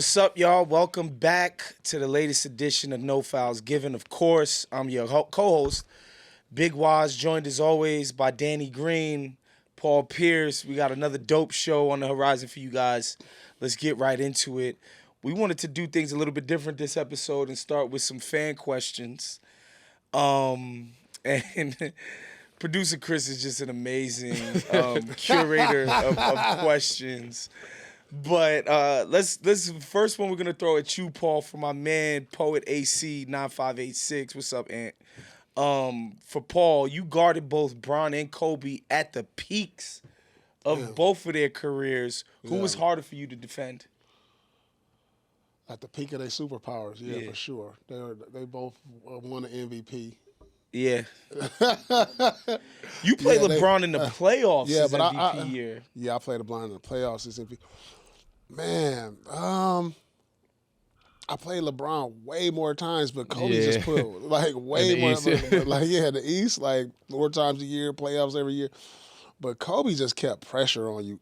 What's up, y'all? Welcome back to the latest edition of No Fouls Given. Of course, I'm your co-host, Big Waz, joined as always by Danny Green, Paul Pierce. We got another dope show on the horizon for you guys. Let's get right into it. We wanted to do things a little bit different this episode and start with some fan questions. And producer Chris is just an amazing curator of questions. But let's first one we're gonna throw at you, Paul, for my man Poet AC 9586. What's up, Ant? For Paul, you guarded both Bron and Kobe at the peaks of both of their careers. Who was harder for you to defend? At the peak of their superpowers, for sure. They both won an MVP. Yeah. You played LeBron in the playoffs this MVP year. Yeah, I played LeBron in the playoffs this MVP. Man, I played LeBron way more times, but Kobe just put way more. The East, more times a year, playoffs every year. But Kobe just kept pressure on you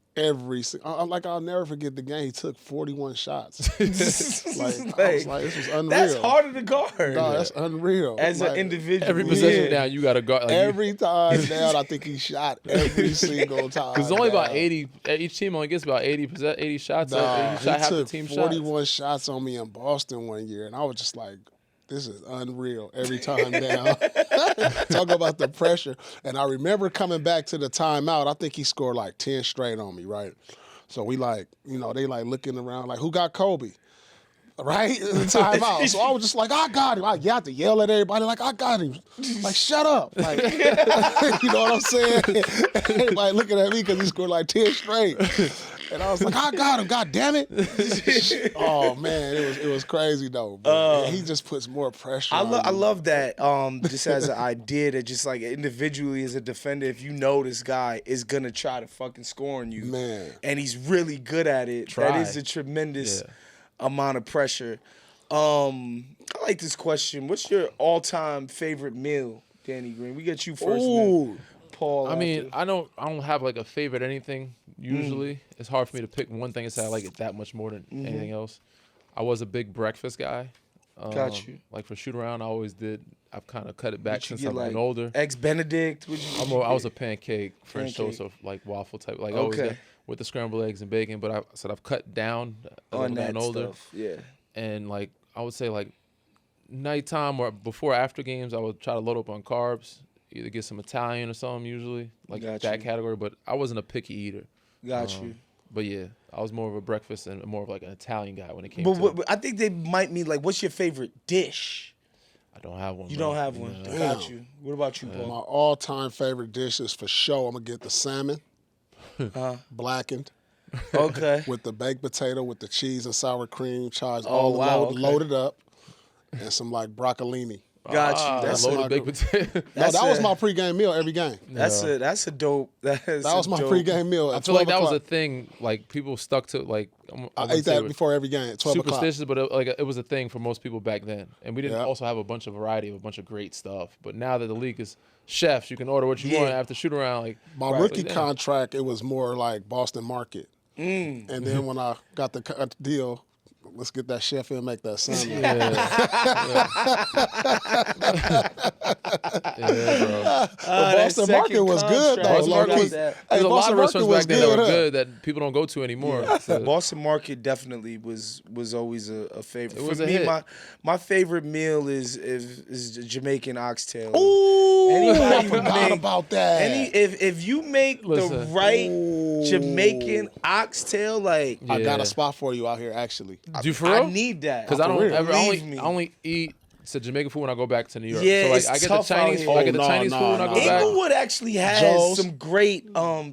I'll never forget the game. He took 41 shots. I was like, this was unreal. That's harder to guard. No, that's unreal. As an individual. Every possession down, you got to guard. Every time down, I think he shot every single time. Because only about 80, each team only gets about 80 shots. He took 41 shots on me in Boston one year, and I was just like, this is unreal every time down. Talk about the pressure. And I remember coming back to the timeout. I think he scored like 10 straight on me, right? So we they looking around like, who got Kobe? Right? In the timeout. So I was just like, I got him. I had to yell at everybody like, I got him. Like, shut up. Like, you know what I'm saying? Everybody looking at me because he scored like 10 straight. And I was like, I got him, God damn it. Oh, man, it was crazy, though. He just puts more pressure on I love that, just as an idea that just like individually as a defender, if you know this guy is going to try to fucking score on you, man, and he's really good at it, that is a tremendous amount of pressure. I like this question. What's your all-time favorite meal, Danny Green? We get you first. Ooh. Paul. I mean, I don't have like a favorite anything usually. It's hard for me to pick one thing and say I like it that much more than anything else. I was a big breakfast guy. Got you. Like for shoot around, I always did. I've kind of cut it back since I've gotten older. Eggs Benedict? I was a pancake, French toast, or like waffle type. Like always with the scrambled eggs and bacon. But I've cut down on that older. Stuff. Yeah. And like I would say like nighttime or before after games, I would try to load up on carbs. Either get some Italian or something usually, like that category. But I wasn't a picky eater. Got you. But yeah, I was more of a breakfast and more of like an Italian guy when it came but I think they might mean like, what's your favorite dish? I don't have one. You don't have one. No. Got you. What about you, Paul? My all-time favorite dish is for sure. I'm going to get the salmon, blackened. Okay. With the baked potato, with the cheese and sour cream, loaded up, and some like broccolini. Got you. That's loaded baked potato. That was my pregame meal every game. That's a dope. That was my pregame meal. I feel like that was a thing. Like people stuck to like. I ate that before every game. 12 superstitious, but it was a thing for most people back then, and we didn't also have a bunch of variety of a bunch of great stuff. But now that the league is chefs, you can order what you want after shoot around. Like my rookie contract, it was more like Boston Market, and then when I got the deal. Let's get that chef in and make that salmon. Boston Market was good, though. There's a lot of restaurants back then that were good that people don't go to anymore. Yeah. So. Boston Market definitely was always a favorite. For me, my favorite meal is Jamaican oxtail. Ooh, I forgot about that. If you make the right Jamaican oxtail, like I got a spot for you out here, actually. Do you for real? I need that. Because I only eat Jamaican food when I go back to New York. Yeah, so like it's I get tough the Chinese food. I get the Chinese food when I go back. Inglewood actually has some great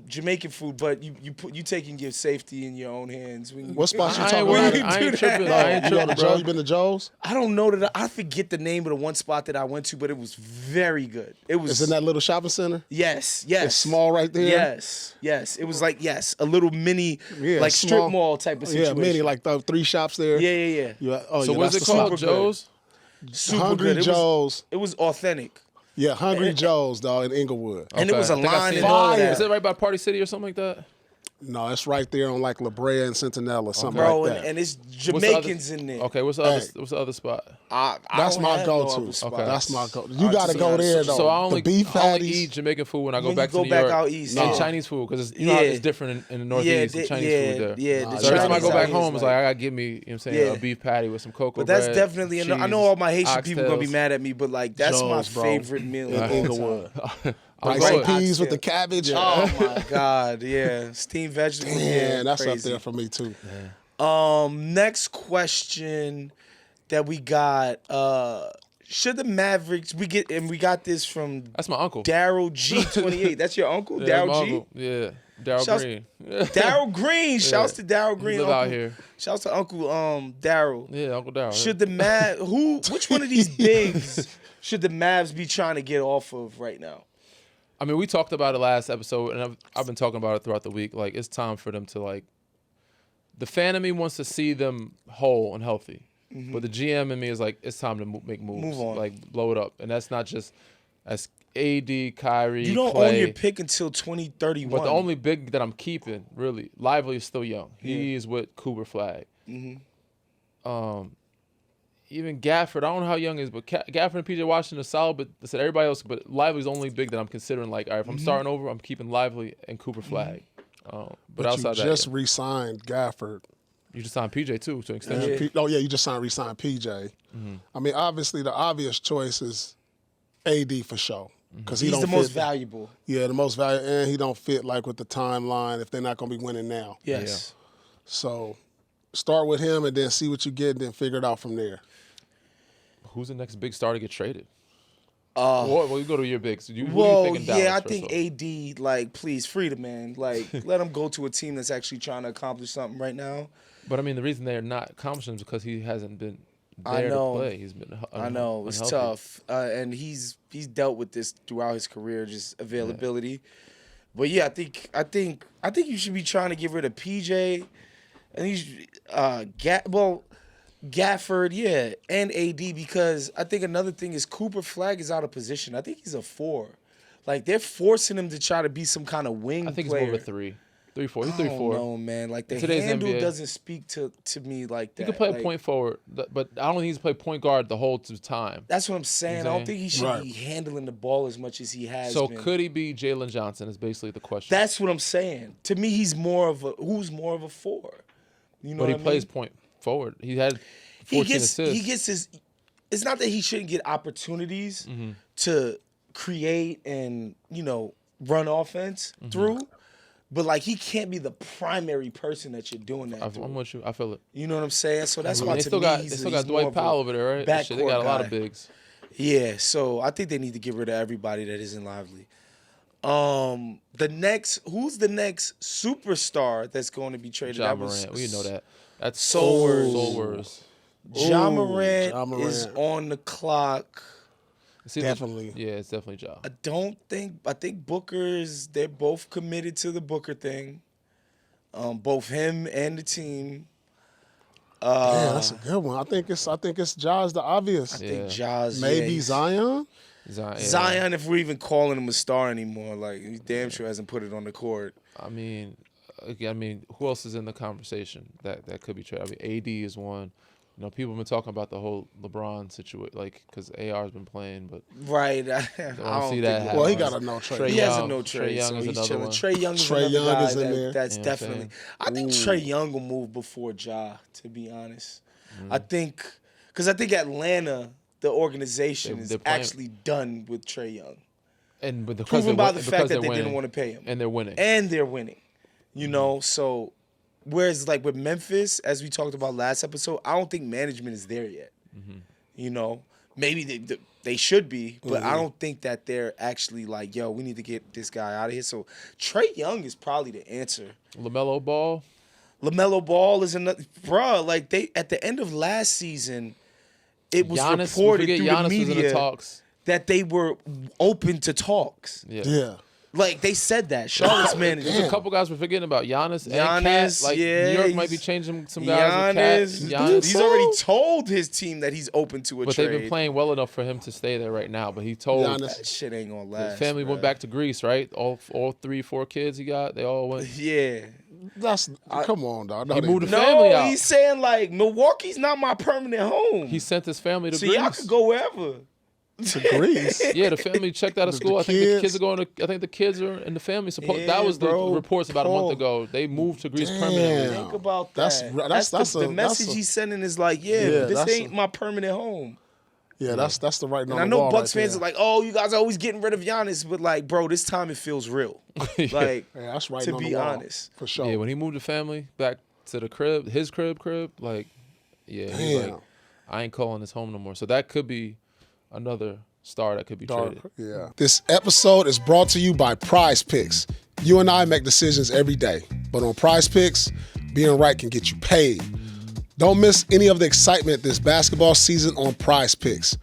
Jamaican food, but you taking your safety in your own hands. What spots you talking about? I ain't tripping, bro. You been to Joe's? I don't know that. I forget the name of the one spot that I went to, but it was very good. It was. It's in that little shopping center? Yes. It's small right there? Yes. It was like, a little mini, like small, strip mall type of situation. Yeah, mini, like 3 shops there. Yeah. So what's it called? Joe's? Hungry Joe's. It was authentic. Yeah, Hungry Joe's, dog, in Inglewood. And it was a line in all that. Is that right by Party City or something like that? No, it's right there on like La Brea and Centinela, something Bro, like that. and it's Jamaicans in there. Okay, what's the other spot? I That's don't my have go-to. No other spots. Okay. That's my go. You got to just go honest. there though. So I the beef only patties. eat Jamaican food when I go When back you go to New back York. out east, And yeah. Chinese food because you know how it's different in the Northeast. The Chinese food there. Yeah, Nah, the So every time I Chinese go out back here is home, it's like I gotta give me, you know what I'm saying, Yeah. a beef patty with some cocoa But that's bread, definitely. I know cheese, all my Haitian people gonna be oxtails. mad at me, but like that's my Joe's, bro. favorite meal In of all Inglewood. time. I'll Rice go and with- peas with the Oxtail. cabbage. Oh my god, yeah, steamed vegetables. Man, yeah, that's crazy. up there for me too. Next question that we got. Should the Mavericks we got this from That's my uncle. Daryl G28. That's your uncle, Yeah, that's my Daryl G. uncle. Yeah, Daryl Shouts- Green. Daryl Green. Shouts to Daryl Green. He live Uncle. out here. Shouts to Uncle Daryl. Yeah, Uncle Daryl. Should the which one of these bigs should the Mavs be trying to get off of right now? I mean, we talked about it last episode, and I've been talking about it throughout the week. Like, it's time for them to, like, the fan in me wants to see them whole and healthy. But the GM in me is like, it's time to make moves. Move on. Like, blow it up. And that's not just as AD, Kyrie, You don't Clay. own your pick until 2031. But the only big that I'm keeping, really, Lively is still young. He is with Cooper Flag. Even Gafford, I don't know how young he is, but Gafford and PJ Washington are solid, but I said everybody else. But Lively's the only big that I'm considering. Like, all right, if I'm starting over, I'm keeping Lively and Cooper Flag. But But outside you that, just re-signed Gafford. you just signed PJ too to an extent. You just re-signed PJ. I mean, obviously, the obvious choice is AD for sure. Because he's don't the most fit valuable. Yeah, the most valuable, and he don't fit like with the timeline if they're not going to be winning now. Yes. So start with him and then see what you get and then figure it out from there. Who's the next big star to get traded? Well, you go to your bigs. Who do you Well, think in Dallas yeah, I first think off? AD, like, please, free the man. Like, let him go to a team that's actually trying to accomplish something right now. But I mean, the reason they're not accomplishing is because he hasn't been I there know. to play. He's been I know it's unhealthy. tough, and he's dealt with this throughout his career, just availability. But yeah, I think you should be trying to get rid of PJ, and he's Gafford, yeah, and AD, because I think another thing is Cooper Flag is out of position. I think he's a 4. Like, they're forcing him to try to be some kind of wing I think player. he's more of a 3. 3-4. He's I 3-4. don't know, man. Like, the Today's handle NBA. doesn't speak to me like that. He could play like, a point forward, but I don't think he's play point guard the whole time. That's what I'm saying. I don't think he should Right. be handling the ball as much as he has So been. could he be Jalen Johnson? Is basically the question. That's what I'm saying. To me, who's more of a 4? You know but he what I plays mean? point forward. He had 14 assists. He gets his. It's not that he shouldn't get opportunities to create and run offense through, but like he can't be the primary person that you're doing that. I'm with you. I feel it. You know what I'm saying? So that's I mean, why they to still me got he's they still he's got more Dwight of a Powell over there, right? Shit, they got a lot of guy. bigs. Yeah, so I think they need to get rid of everybody that isn't Lively. Who's the next superstar that's going to be traded? Ja That was Morant. We know that. That's Solwers. Solwers. Ja Ooh, Morant Ja Morant. is on the clock. It's either- Definitely. Yeah, it's definitely Ja. I think Booker's, they're both committed to the Booker thing. Both him and the team. Yeah, that's a good one. I think it's Ja's the obvious. I think Yeah. Ja's Maybe yeah, Zion. Yeah. Zion, if we're even calling him a star anymore, like he damn sure hasn't put it on the court. I mean, who else is in the conversation that could be traded? I mean, AD is one. People have been talking about the whole LeBron situation, like because AR's been playing, but Right. I don't don't see think that happen. Well, he got a no trade. Trae He has a Young. no Trae trade, Young so is he's another chilling. one. Trey Young is Trae another Young guy is in there. that's You know what I'm definitely. saying? I think Trey Young will move before Ja. To be honest, I think because Atlanta, the organization, is they're playing- actually done with Trey Young, and because proven by the fact that they're they winning, didn't want to pay him, and they're winning. and they're winning. So whereas like with Memphis, as we talked about last episode, I don't think management is there yet. Maybe they should be, but I don't think that they're actually like, yo, we need to get this guy out of here. So Trey Young is probably the answer. LaMelo Ball. LaMelo Ball is another, bruh. Like they at the end of last season, it was Giannis, reported we through forget the Giannis was in the media talks. that they were open to talks. Yeah. Like they said that Charlotte's manager. There's a couple guys we're forgetting about. Giannis and Cat. Like yeah, New York might be changing some guys with Cat. He's already told his team that he's open to a but trade. they've been playing well enough for him to stay there right now. But he told Giannis. That shit ain't gonna his last. family bruh. went back to Greece, right? All 3-4 kids he got, they all went. Yeah. Come on, dog. He moved the family No, out. he's saying like Milwaukee's not my permanent home. He sent his family to so Greece. y'all could go wherever. to Greece. Yeah, the family checked out of school. I think the kids are going to. I think the kids are in the family. Yeah, that was bro. the reports about a Paul. month ago. They moved to Greece Damn. permanently. Think about that. That's the a- message that's a- he's sending is like, Yeah, this that's ain't my permanent home. Yeah, that's the right And on I the know wall Bucks right fans there. are like, oh, you guys are always getting rid of Giannis, but like, bro, this time it feels real. Like, Yeah, that's right to on be the wall, honest. for sure. Yeah, when he moved the family back to the crib, his crib, like, yeah, he's Damn. like, I ain't calling this home no more. So that could be another star that could be traded. Yeah. This episode is brought to you by Prize Picks. You and I make decisions every day, but on Prize Picks, being right can get you paid. Don't miss any of the excitement this basketball season on Prize Picks,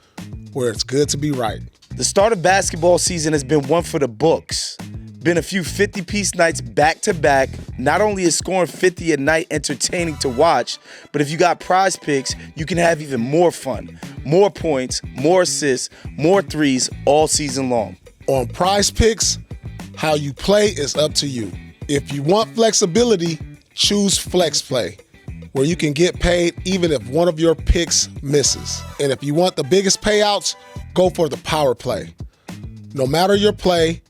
where it's good to be right. The start of basketball season has been one for the books. Been a few 50-piece nights back-to-back. Not only is scoring 50 a night entertaining to watch, but if you got Prize Picks, you can have even more fun. More points, more assists, more threes all season long. On Prize Picks, how you play is up to you. If you want flexibility, choose Flex Play, where you can get paid even if one of your picks misses. And if you want the biggest payouts, go for the power play. No matter your play,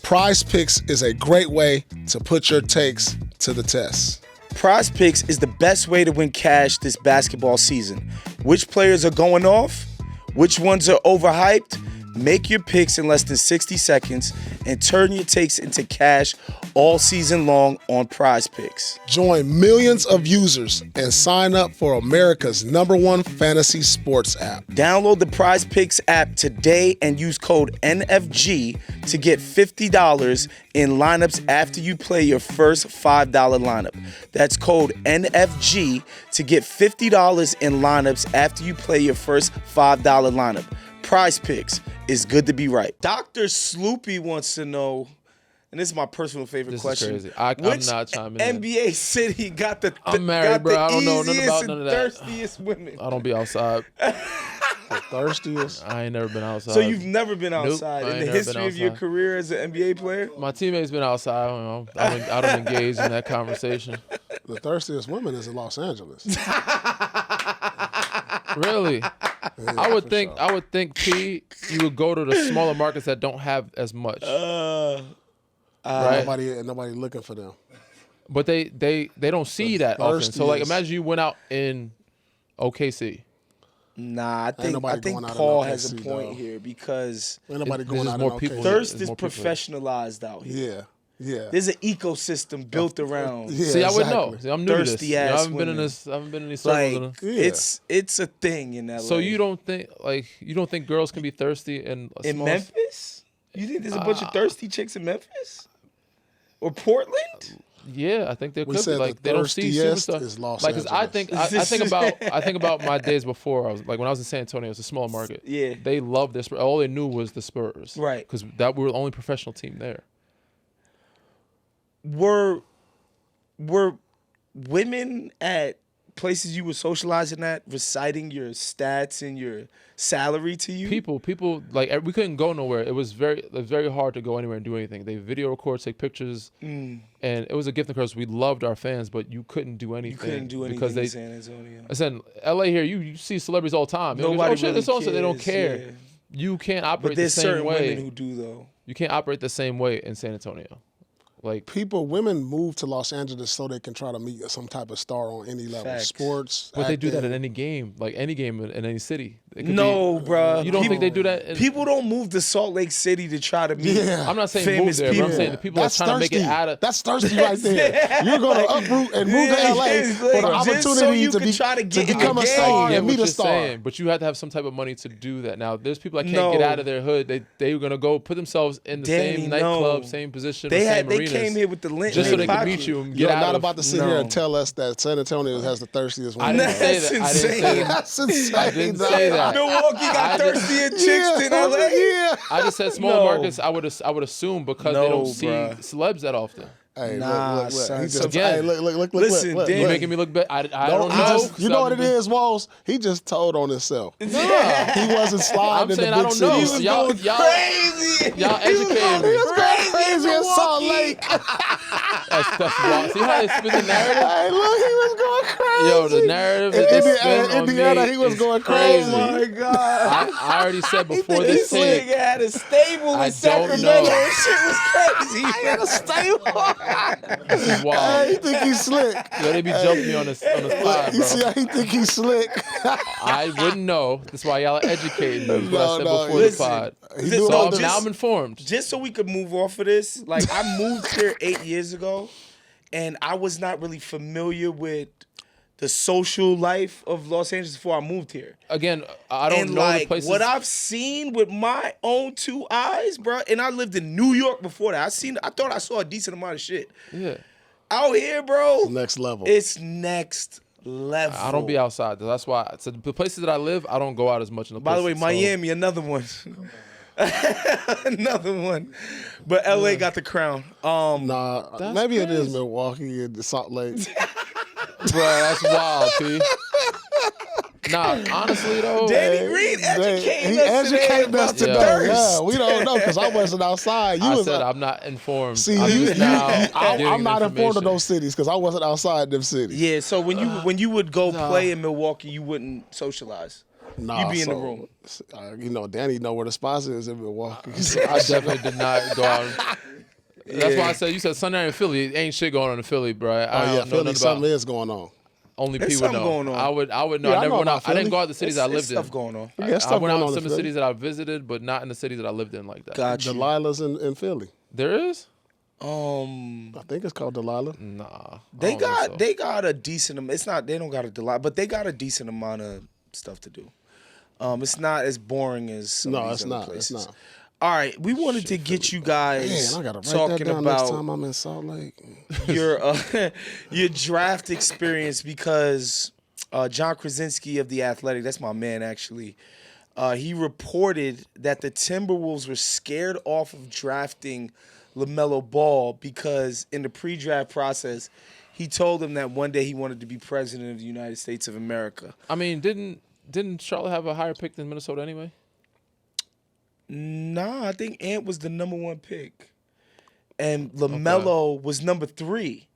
Prize Picks is a great way to put your takes to the test. Prize Picks is the best way to win cash this basketball season. Which players are going off? Which ones are overhyped? Make your picks in less than 60 seconds and turn your takes into cash all season long on Prize Picks. Join millions of users and sign up for America's #1 fantasy sports app. Download the Prize Picks app today and use code NFG to get $50 in lineups after you play your first $5 lineup. That's code NFG to get $50 in lineups after you play your first $5 lineup. Prize Picks is good to be right. Dr. Sloopy wants to know, and this is my personal favorite This question. is crazy. I'm Which not chiming in. NBA city got the I'm married, got bro. the I don't know nothing easiest about and none of that. thirstiest women? I don't be outside. The thirstiest. I ain't never been outside. So you've never been outside I in ain't the never been history of your outside. career as an NBA player? My teammates been outside. I don't engage in that conversation. The thirstiest woman is in Los Angeles. Really? I would think P, you would go to the smaller markets that don't have as much. Right? Nobody looking for them. But they don't see that often. So like imagine you went out in OKC. Nah, I think nobody going out in Paul has a OKC, point though. here because Ain't nobody There's going just out more in people OKC. there. thirst There's is more people. professionalized out here. Yeah. There's an ecosystem built around Yeah, See, I would know. exactly. See, I'm new to this. Thirsty You know, I ass haven't been in women. this. I haven't been in these Like circles. Yeah. it's a thing in LA. So you don't think girls can be thirsty in a in small Memphis? You think there's a bunch of thirsty chicks in Memphis? Or Portland? Yeah, I think there We could be. said like the they don't see thirstiest superstars. is Los Like, 'cause I Angeles. think I think about my days before. I was like when I was in San Antonio, it was a small market. Yeah. They loved their Spurs. All they knew was the Spurs. Right. Because that we were the only professional team there. Were women at places you were socializing at reciting your stats and your salary to you? People like we couldn't go nowhere. It was very hard to go anywhere and do anything. They video record, take pictures, and it was a gift and curse. We loved our fans, but you couldn't do anything. You couldn't do anything because in San Antonio. I said, LA here, you see celebrities all the time. You know, Nobody oh, shit, really it's also they don't cares, care. yeah. You can't But operate the there's same certain way. women who do though. You can't operate the same way in San Antonio. Like Women move to Los Angeles so they can try to meet some type of star on any level. Facts. Sports. but they do that acting. in any game, like any game in any city. It could No, be, bruh. You don't think they do that? In, People don't move to Salt Lake City to try to meet. Yeah. I'm not saying famous move there, but I'm people. saying the people That's are trying to make it out of. That's thirsty right there. You're going to uproot and move to LA it's for the like, just so opportunity you to can try to get in become the a game. star Yeah, and what meet you're a star. saying, but you have to have some type of money to do that. Now, there's people that can't No. get out of their hood. They're gonna go put themselves in the Danny, same no. nightclub, same position, They same they arenas, came here with the lint just in so their they could pocket. meet you and You're get out not of. about to sit No. here and tell us that San Antonio has the thirstiest I women. didn't say That's that. I didn't say insane. that. That's insane. I didn't say that. Milwaukee got I just- thirstier chicks than LA. Yeah. I just said smaller No. markets. I would assume because they No, don't see bruh. celebs that often. Hey, Nah, look. son. He just, Again, hey, look. listen, look, Dan- You look. making me look bad. I Don't- don't he know. just- you know what it is, Walls? He just told on himself. Nah. He wasn't sliding I'm in saying the I big don't know. cities. Y'all Crazy. y'all educated me. crazy in Salt Lake. That's wild. See how they spin the narrative? Hey, look, he was going crazy. Yo, the narrative In that they spin on Indiana, me he was is going crazy. crazy. Oh my God. I already said before This this take, nigga had a stable I in don't Sacramento. know. That shit was crazy. I had a stable. this is Hey, wild. he think he's slick. Yo, they be jumping me on this pod, You see bro. how he think he's slick? I wouldn't know. That's why y'all are educating me. What I said before listen. the pod. He Just- do So know now this. I'm informed. Just so we could move off of this, like I moved here 8 years ago, and I was not really familiar with the social life of Los Angeles before I moved here. Again, I don't And know like the places. what I've seen with my own two eyes, bro. And I lived in New York before that. I thought I saw a decent amount of shit Yeah. out here, bro. Next level. It's next level. I don't be outside. That's why. So the places that I live, I don't go out as much in the By the way, places, so- Miami, another one. Another one. But LA got the crown. Nah, That's maybe it is crazy. Milwaukee and Salt Lake. Bro, that's wild, P. Nah, honestly though, Danny Green He educating us today educated us about today. the Yeah, thirst. we don't know because I wasn't outside. You I was. said I'm not informed. See, I'm you, just now getting I'm not informed of information. those cities because I wasn't outside them cities. Yeah, so when you would go play in Milwaukee, you wouldn't socialize. Nah, You be in the room. You know, Danny know where the spots is in Milwaukee. So I definitely did not go out. That's why I said you said Sunday night in Philly. Ain't shit going on in Philly, bro. I Oh don't yeah, know Philly, nothing something about. is going on. Only There's people something know. going on. I would know. Yeah, I I never know went out. about I didn't Philly. go out the cities I There's lived in. stuff going on. Yeah, I stuff went going out on in in some of the Philly. cities that I visited, but not in the cities that I lived in like that. Got you. Delilah's in Philly. There is? I think it's called Delilah. Nah. I They don't think got so. they got a decent amount. It's not they don't got a lot, but they got a decent amount of stuff to do. It's not as boring as some No, of it's these other not. places. It's not. All right, we wanted to get you guys Man, I gotta write that talking down next about time I'm in Salt Lake. your your draft experience because John Krasinski of The Athletic, that's my man actually, he reported that the Timberwolves were scared off of drafting LaMelo Ball because in the pre-draft process, he told them that one day he wanted to be president of the United States of America. I mean, didn't Charlotte have a higher pick than Minnesota anyway? Nah, I think Ant was the number 1 pick. And LaMelo was number 3.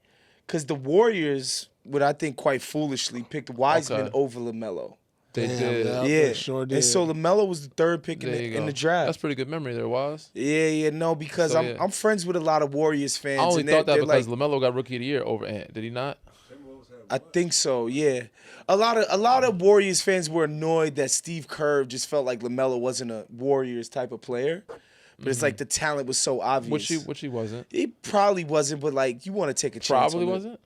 Because the Warriors would, I think, quite foolishly picked Wiseman over LaMelo. They Damn, did. yeah. Yeah. they sure did. And so LaMelo was the 3rd pick There you in go. the draft. That's pretty good memory there, was. Yeah, no, because So, I'm yeah. I'm friends with a lot of Warriors fans. I only and thought that they're because like, LaMelo got Rookie of the Year over Ant. Did he not? I think so, yeah. A lot of Warriors fans were annoyed that Steve Kerr just felt like LaMelo wasn't a Warriors type of player. But it's like the talent was so obvious. Which he wasn't. He probably wasn't, but like you want to take a chance. Probably on it. wasn't.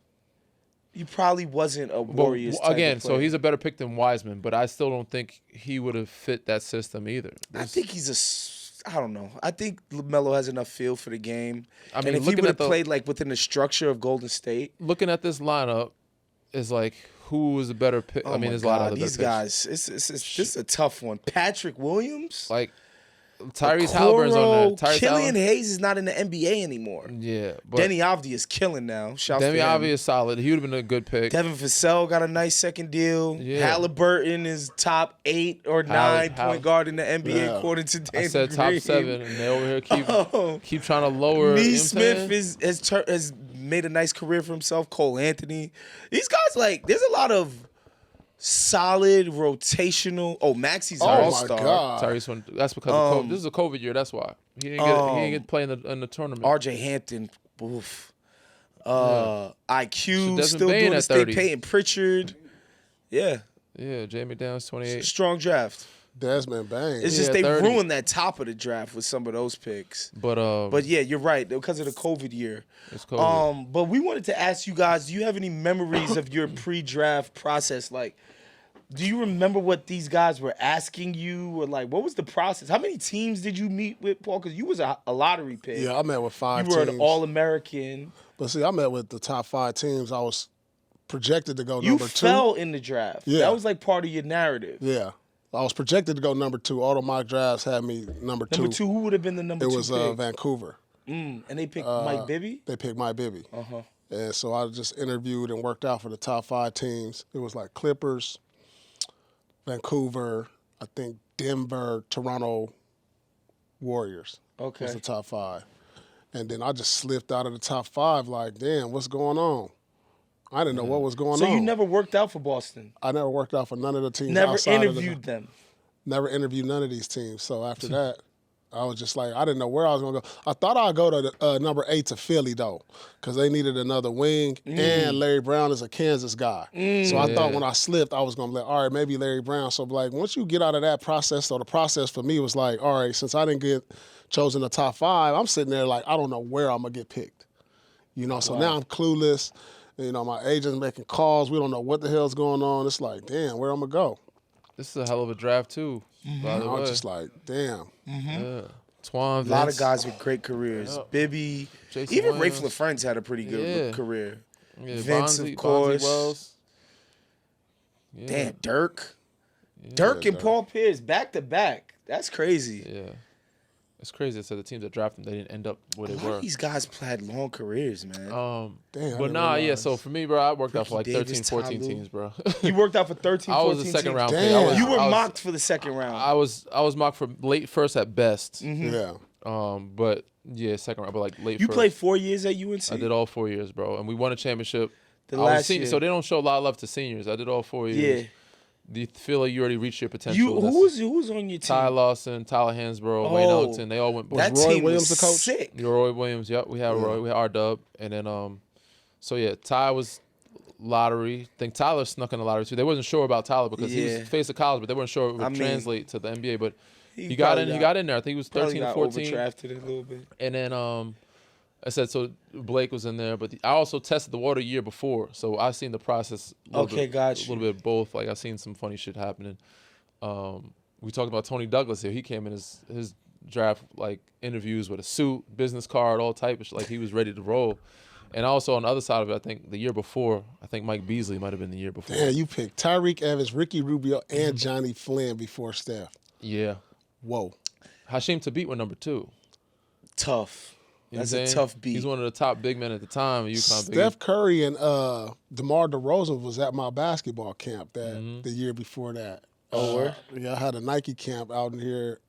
He probably wasn't a But Warriors type again, of so player. he's a better pick than Wiseman, but I still don't think he would have fit that system either. I think I don't know. I think LaMelo has enough feel for the game. I mean, and if he looking would at have played like within the structure of Golden State, looking at this lineup is like who was a better pick. oh I mean, my there's a lot of God, other these better picks. guys. This is a tough one. Patrick Williams, Like Tyrese Halliburton's on there. Tyrese Killian Halliburton. Hayes is not in the NBA anymore. Yeah, but Denny Avdija is killing now. Shouts Demi to him. Avdija is solid. He would have been a good pick. Devin Vassell got a nice second deal. Yeah. Halliburton is top 8 or 9 Hall- point guard in the NBA Yeah. according to Danny I said top Green. 7, and they over here Oh. keep trying to lower. you know what I'm Neesmith saying? has made a nice career for himself. Cole Anthony. These guys, like, there's a lot of solid rotational. Oh, Maxi's an Oh, my all-star. God. Tyrese went. That's because of COVID. This is a COVID year. That's why he didn't get play in the tournament. RJ Hampton. Oof. IQ Desmond still Bane doing at his thing. 30. Peyton Pritchard. Yeah. Yeah, Jamie Downs 28. Strong draft. Desmond Bain. It's Yeah, just they 30. ruined that top of the draft with some of those picks. But Yeah, you're right because of the COVID year. it's COVID. But we wanted to ask you guys: do you have any memories of your pre-draft process? Like, do you remember what these guys were asking you, or like, what was the process? How many teams did you meet with, Paul? Because you was a lottery pick. Yeah, I met with 5 you were teams. an All-American. But see, I met with the top 5 teams. I was projected to go You number 2. fell in the draft. Yeah. That was like part of your narrative. Yeah. I was projected to go number 2. All the mock drafts had me number 2. Number 2, who would have been the number It 2 was pick? Vancouver. And they picked Mike Bibby. They picked Mike Bibby. Uh-huh. And so I just interviewed and worked out for the top 5 teams. It was like Clippers, Vancouver, I think Denver, Toronto Warriors. Okay. Was the top 5. And then I just slipped out of the top 5 like, damn, what's going on? I didn't know what was going on. So you never worked out for Boston? I never worked out for none of the teams. Never outside interviewed them? Never interviewed none of these teams. So after that, I was just like, I didn't know where I was going to go. I thought I'd go to number 8 to Philly, though, because they needed another wing, and Larry Brown is a Kansas guy. So I thought when I slipped, I was going to be like, all right, maybe Larry Brown. So like, once you get out of that process, so the process for me was like, all right, since I didn't get chosen the top 5, I'm sitting there like, I don't know where I'm going to get picked. You know, so now I'm clueless. You know, my agent's making calls. We don't know what the hell's going on. It's like, damn, where I'm going to go? This is a hell of a draft, too, by the I way. was just like, damn. Yeah. Twan, A lot of Vince. guys with great careers. Yep. Bibby, Jason even Williams. Rafe LaFrentz had a pretty good Yeah. career. Yeah, Vince, Bonzi, of course. Bonzi Wells. Yeah. Damn, Dirk. Dirk and Paul Pierce, back to back. That's crazy. Yeah. It's crazy. So the teams that drafted them, they didn't end up where they A lot were. of these guys had long careers, man. Damn, I But didn't nah, yeah. realize. So for me, bro, I worked out for like Ricky 13, Davis, 14 Ty Lue. teams, bro. You worked out for 13, I 14 was a second teams. round pick. Damn. You were I was- mocked for the second round. I was mocked for late first at best. Yeah. But yeah, second round, but like late You first. played 4 years at UNC? I did all 4 years, bro, and we won a championship. The I was a last senior, year. so they don't show a lot of love to seniors. I did all 4 years. Yeah. Do you feel like you already reached your potential? You who was on your team? Ty Lawson, Tyler Hansborough, Wayne Oh, Ellington. They all went. That Roy team Williams was the coach? sick. Roy Williams. Yep, we had Roy. We had R-Dub, and then so yeah, Ty was lottery. I think Tyler snuck in the lottery too. They wasn't sure about Tyler because he Yeah. was face of college, but they weren't sure it would I mean, translate to the NBA. But he probably got in there. I think he was probably 13 or got 14. overdrafted a little bit. And then I said, so Blake was in there, but I also tested the water a year before, so I seen the process. Okay, got A you. little bit of both. Like I seen some funny shit happening. We talked about Tony Douglas here. He came in his draft like interviews with a suit, business card, all type of shit. Like he was ready to roll. And also on the other side of it, I think the year before, I think Mike Beasley might have been the year before. Damn, you picked Tyreek Evans, Ricky Rubio, and Johnny Flynn before Steph. Yeah. Whoa. Hashim Thabit went number 2. Tough. You know That's what I'm a saying? tough beat. He's one of the top big men at the time. UConn Steph Curry and DeMar DeRozan was at my basketball camp the year before that. word? Yeah, I had a Nike camp out in here,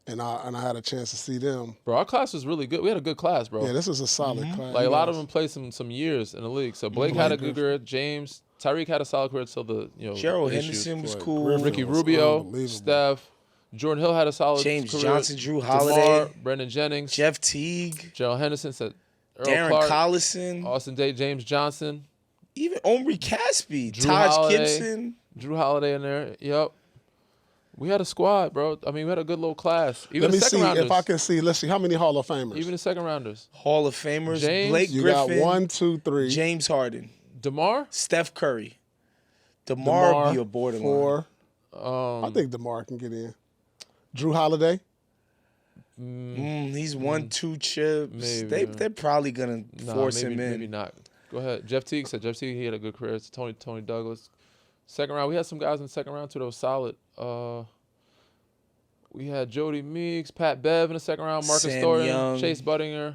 and I had a chance to see them. Bro, our class was really good. We had a good class, bro. Yeah, this is a solid class. Like a lot of them played some years in the league. So Blake had a good career. James, Tyreek had a solid career until the Gerald issues. Henderson was Boy, cool. Griffin. Ricky was Rubio, unbelievable. Steph, Jordan Hill had a solid James career. Johnson, Drew DeMar, Holiday, Brendan Jennings, Jeff Teague, Gerald Henderson, said Earl Darren Clark, Collison, Austin Day, James Johnson, even Omri Caspi, Drew Taj Holiday. Gibson. Drew Holiday in there. Yep. We had a squad, bro. I mean, we had a good little class. Even Let the me second see rounders. if I can see. Let's see how many Hall of Famers. Even the second rounders. Hall of Famers, James, Blake you Griffin, got 1, 2, 3. James Harden, DeMar? Steph Curry. DeMar DeMar, be a borderline. 4. I think DeMar can get in. Drew Holiday. He's 1-2 chips. Maybe, They're probably gonna force maybe, him in. Maybe not. Go ahead. Jeff Teague said Jeff Teague, he had a good career. It's Tony Douglas. Second round, we had some guys in the second round too that was solid. We had Jody Meeks, Pat Bev in the second round, Marcus Sam Thornton, Young. Chase Buttinger,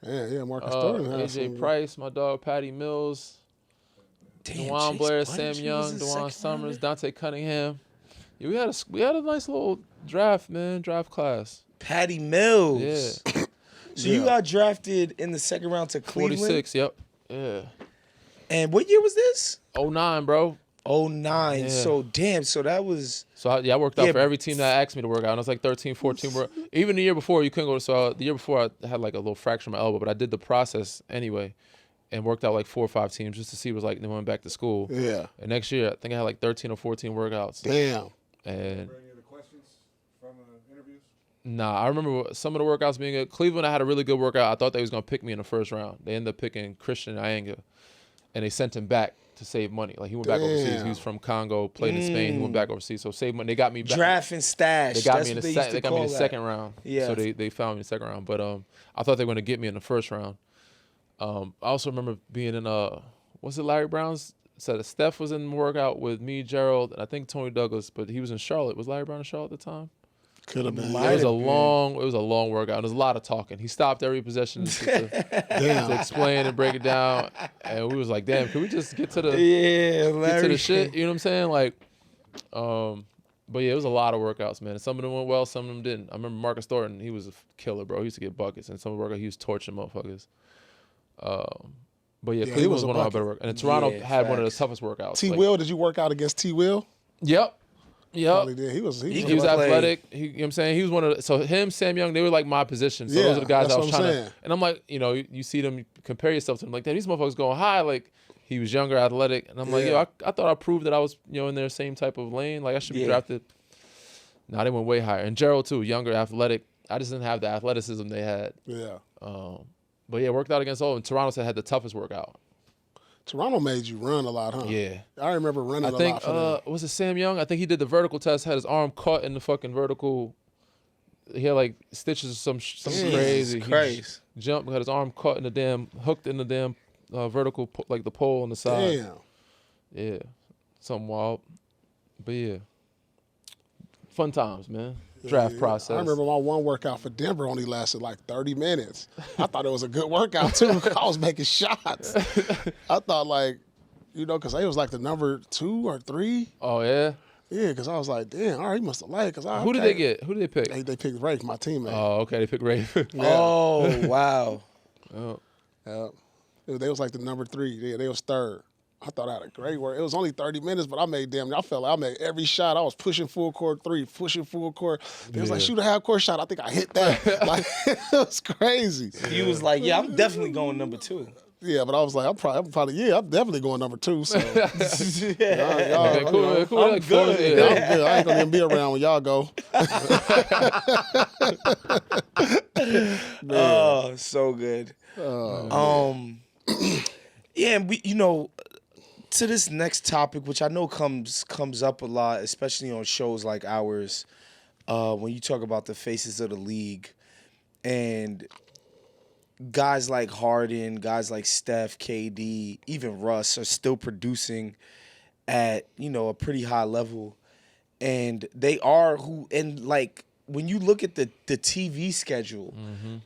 Yeah, Marcus Thornton had AJ some. Price, my dog, Patty Mills, Damn, DeJuan Chase Blair, Buttinger Sam was Young, a DeJuan second Summers, rounder? Dante Cunningham. Yeah, we had a nice little draft, man, draft class. Patty Mills. Yeah. So you got drafted in the second round to Cleveland. 46, yep. Yeah. And what year was this? 09, bro. 09. Yeah. So damn. So that was So I worked out Yeah, for every team that asked me to work out. And I was like 13, 14. Even the year before, you couldn't go. So the year before, I had like a little fracture in my elbow, but I did the process anyway and worked out like 4 or 5 teams just to see what it was like. Then went back to school. Yeah. And next year, I think I had like 13 or 14 workouts. Damn. And Any of the questions from interviews? nah, I remember some of the workouts being good. Cleveland, I had a really good workout. I thought they was going to pick me in the first round. They ended up picking Christian Ianga, and they sent him back to save money. Like he went back overseas. Damn. He was from Congo, played in Spain. He went back overseas. So save money. They got me back. draft and stash. They got That's me in what the they used to they got me in call the that. second round. Yeah. So they found me in the second round. But I thought they were going to get me in the first round. I also remember being in was it Larry Brown's? Said Steph was in the workout with me, Gerald, and I think Tony Douglas, but he was in Charlotte. Was Larry Brown in Charlotte at the time? Could have been. Might It was a have been. long workout. There was a lot of talking. He stopped every possession just to Damn. explain and break it down. And we was like, damn, can we just get to the Yeah, get to Larry. the shit? You know what I'm saying? Like, But yeah, it was a lot of workouts, man. Some of them went well, some of them didn't. I remember Marcus Thornton, he was a killer, bro. He used to get buckets, and some of the workouts he was torching motherfuckers. But yeah, he Cleveland was was a one of my bucket. better workouts. And Toronto Yeah, had one of the facts. toughest workouts. T. Will, did you work out against T. Will? Yep. Probably did. He was He was athletic. You know what I'm saying? He was one of the, so him, Sam Young, they were like my position. So Yeah, those are the guys that's I was what I'm trying saying. to. And I'm like, you see them, you compare yourself to them. Like, damn, these motherfuckers going high. Like, he was younger, athletic. And I'm like, Yeah. I thought I proved that I was, in their same type of lane. Like, I should be Yeah. drafted. No, they went way higher. And Gerald, too, younger, athletic. I just didn't have the athleticism they had. Yeah. But yeah, worked out against all. And Toronto had the toughest workout. Toronto made you run a lot, huh? Yeah. I remember running I a think, lot for them. was it Sam Young? I think he did the vertical test, had his arm caught in the fucking vertical. He had like stitches or something crazy. Christ. He jumped, had his arm caught in the damn, hooked in the damn vertical, like the pole on the side. Damn. Yeah. Something wild. But yeah. Fun times, man. Draft Yeah. process. I remember my one workout for Denver only lasted like 30 minutes. I thought it was a good workout too. I was making shots. I thought like, because they was like the number 2 or 3. Oh, yeah? Yeah, because I was like, damn, all right, he must have liked. Who did they get? Who did they pick? They picked Rafe, my teammate. Oh, okay. They picked Rafe. Oh, wow. Oh. Yeah. They was like the number 3. Yeah, they was 3rd. I thought I had a great work. It was only 30 minutes, but I felt like I made every shot. I was pushing full court 3, pushing full court. They was like, shoot a half court shot. I think I hit that. Like, it was crazy. He was like, yeah, I'm definitely going number 2. Yeah, but I was like, I'm definitely going number 2. So Yeah. Okay, cool. I'm Like, good. yeah. yeah, I'm good. I ain't gonna even be around when y'all go. Oh, so good. Yeah, and we, to this next topic, which I know comes up a lot, especially on shows like ours, when you talk about the faces of the league, and guys like Harden, guys like Steph, KD, even Russ are still producing at, a pretty high level. And they are when you look at the TV schedule,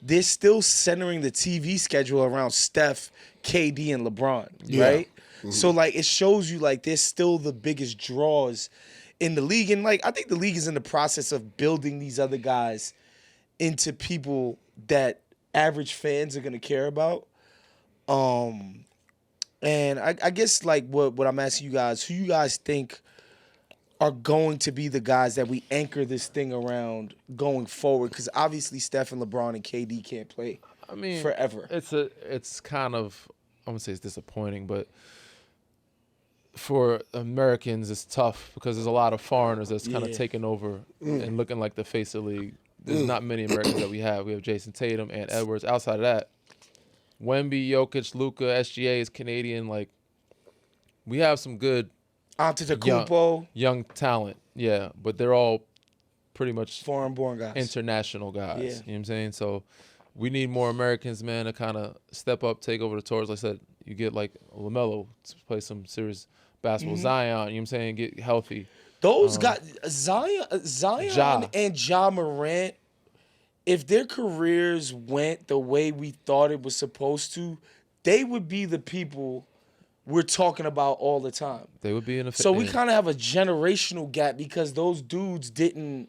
they're still centering the TV schedule around Steph, KD, and LeBron, right? Mm-hmm. So, it shows you, they're still the biggest draws in the league. And, I think the league is in the process of building these other guys into people that average fans are going to care about. And I guess, what I'm asking you guys, who you guys think are going to be the guys that we anchor this thing around going forward? Because obviously Steph and LeBron and KD can't play forever. It's kind of, I wouldn't say it's disappointing, but for Americans, it's tough because there's a lot of foreigners that's kind of taking over and looking like the face of the league. There's not many Americans that we have. We have Jason Tatum and Edwards. Outside of that, Wemby, Jokic, Luka, SGA is Canadian. We have some good Antetokounmpo, young talent, yeah, but they're all pretty much foreign-born guys. international guys. Yeah. You know what I'm saying? So we need more Americans, man, to kind of step up, take over the torch. Like I said, you get LaMelo to play some serious basketball. Zion, you know what I'm saying? Get healthy. Those guys, Zion Ja. and Ja Morant, if their careers went the way we thought it was supposed to, they would be the people we're talking about all the time. They would be in a So we kind of have a generational gap because those dudes didn't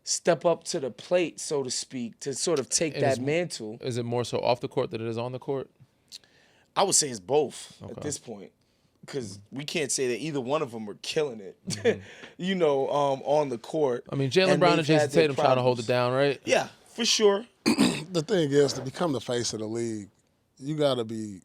step up to the plate, so to speak, to sort of take that mantle. Is it more so off the court than it is on the court? I would say it's both at this point, because we can't say that either one of them are killing it, on the court. I mean, Jaylen Brown and they've Jason had their Tatum trying to hold it problems. down, right? Yeah, for sure. The thing is, to become the face of the league, you got to be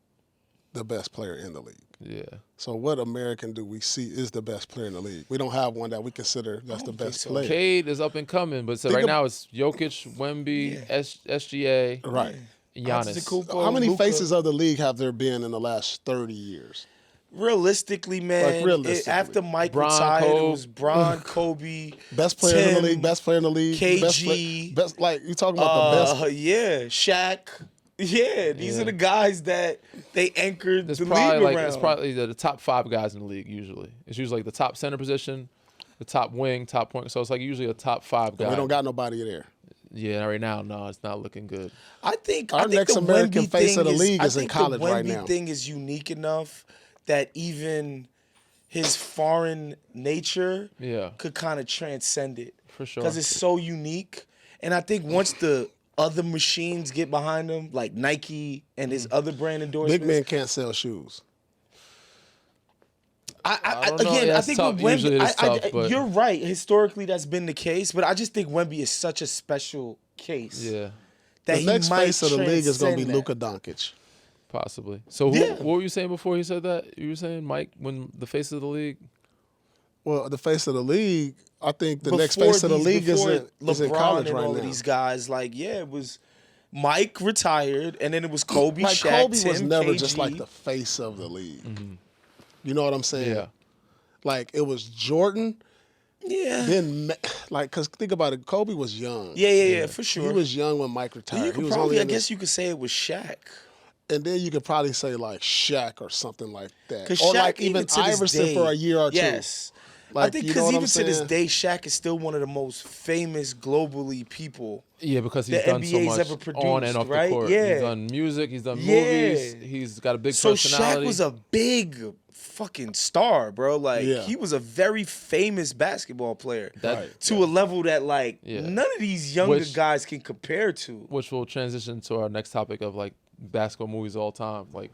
the best player in the league. Yeah. So what American do we see is the best player in the league? We don't have one that we consider that's the best so. player. Cade is up and coming, but so Think right of- now it's Jokic, Wemby, SGA, Right. Giannis. Antetokounmpo, How many Luka. faces of the league have there been in the last 30 years? Realistically, man, realistically. after Mike Bron, retired, Kobe. it was Bron, Kobe, Best player in the Tim, league, best player in the league. KG. Best you talking about the best. Yeah, Shaq. Yeah, these are the guys that they anchored There's the probably league around. it's probably the top 5 guys in the league usually. It's usually the top center position, the top wing, top point. So it's usually a top 5 guy. We don't got nobody there. Yeah, right now, no, it's not looking good. I think Our I think next the American Wemby face thing of the league I is in think college the right Wemby now. thing is unique enough that even his foreign nature Yeah. could kind of transcend it. For sure. Because it's so unique. And I think once the other machines get behind him, like Nike and his other brand endorsements. Big men can't sell shoes. I don't know. Again, Yeah, I it's think tough. with Wemby, Usually it's tough, but you're right. Historically, that's been the case. But I just think Wemby is such a special case. yeah, That The he next might face of the league is going to be transcend Luka that. Doncic. possibly. So Yeah. what were you saying before he said that? You were saying Mike when the face of the league. Well, the face of the league, I think the next face of the league is in LeBron college and right all now. of these guys, like, yeah, it was Mike retired, and then it was Kobe, Like Shaq, Kobe Tim, was never KG. just like the face of the league. You know what I'm saying? Yeah. Like it was Jordan. Yeah. Then, like, cause think about it, Kobe was young. Yeah, for sure. He was young when Mike retired. You He could was probably, only I in guess you could say it was Shaq. and then you could probably say like Shaq or something like that, Because or Shaq, like even to this Iverson day, for a year or two. Yes. I Like, think you know because what even I'm to this saying? day, Shaq is still one of the most famous globally people. Yeah, because he's The done so NBA's much ever on produced, and off right? the court. Yeah. He's done music. He's done Yeah. movies. He's got a big So personality. Shaq was a big fucking star, bro. Like Yeah. he was a very famous basketball player That- to a level that like Yeah. none of these younger Which- guys can compare to. which will transition to our next topic of like basketball movies of all time. Like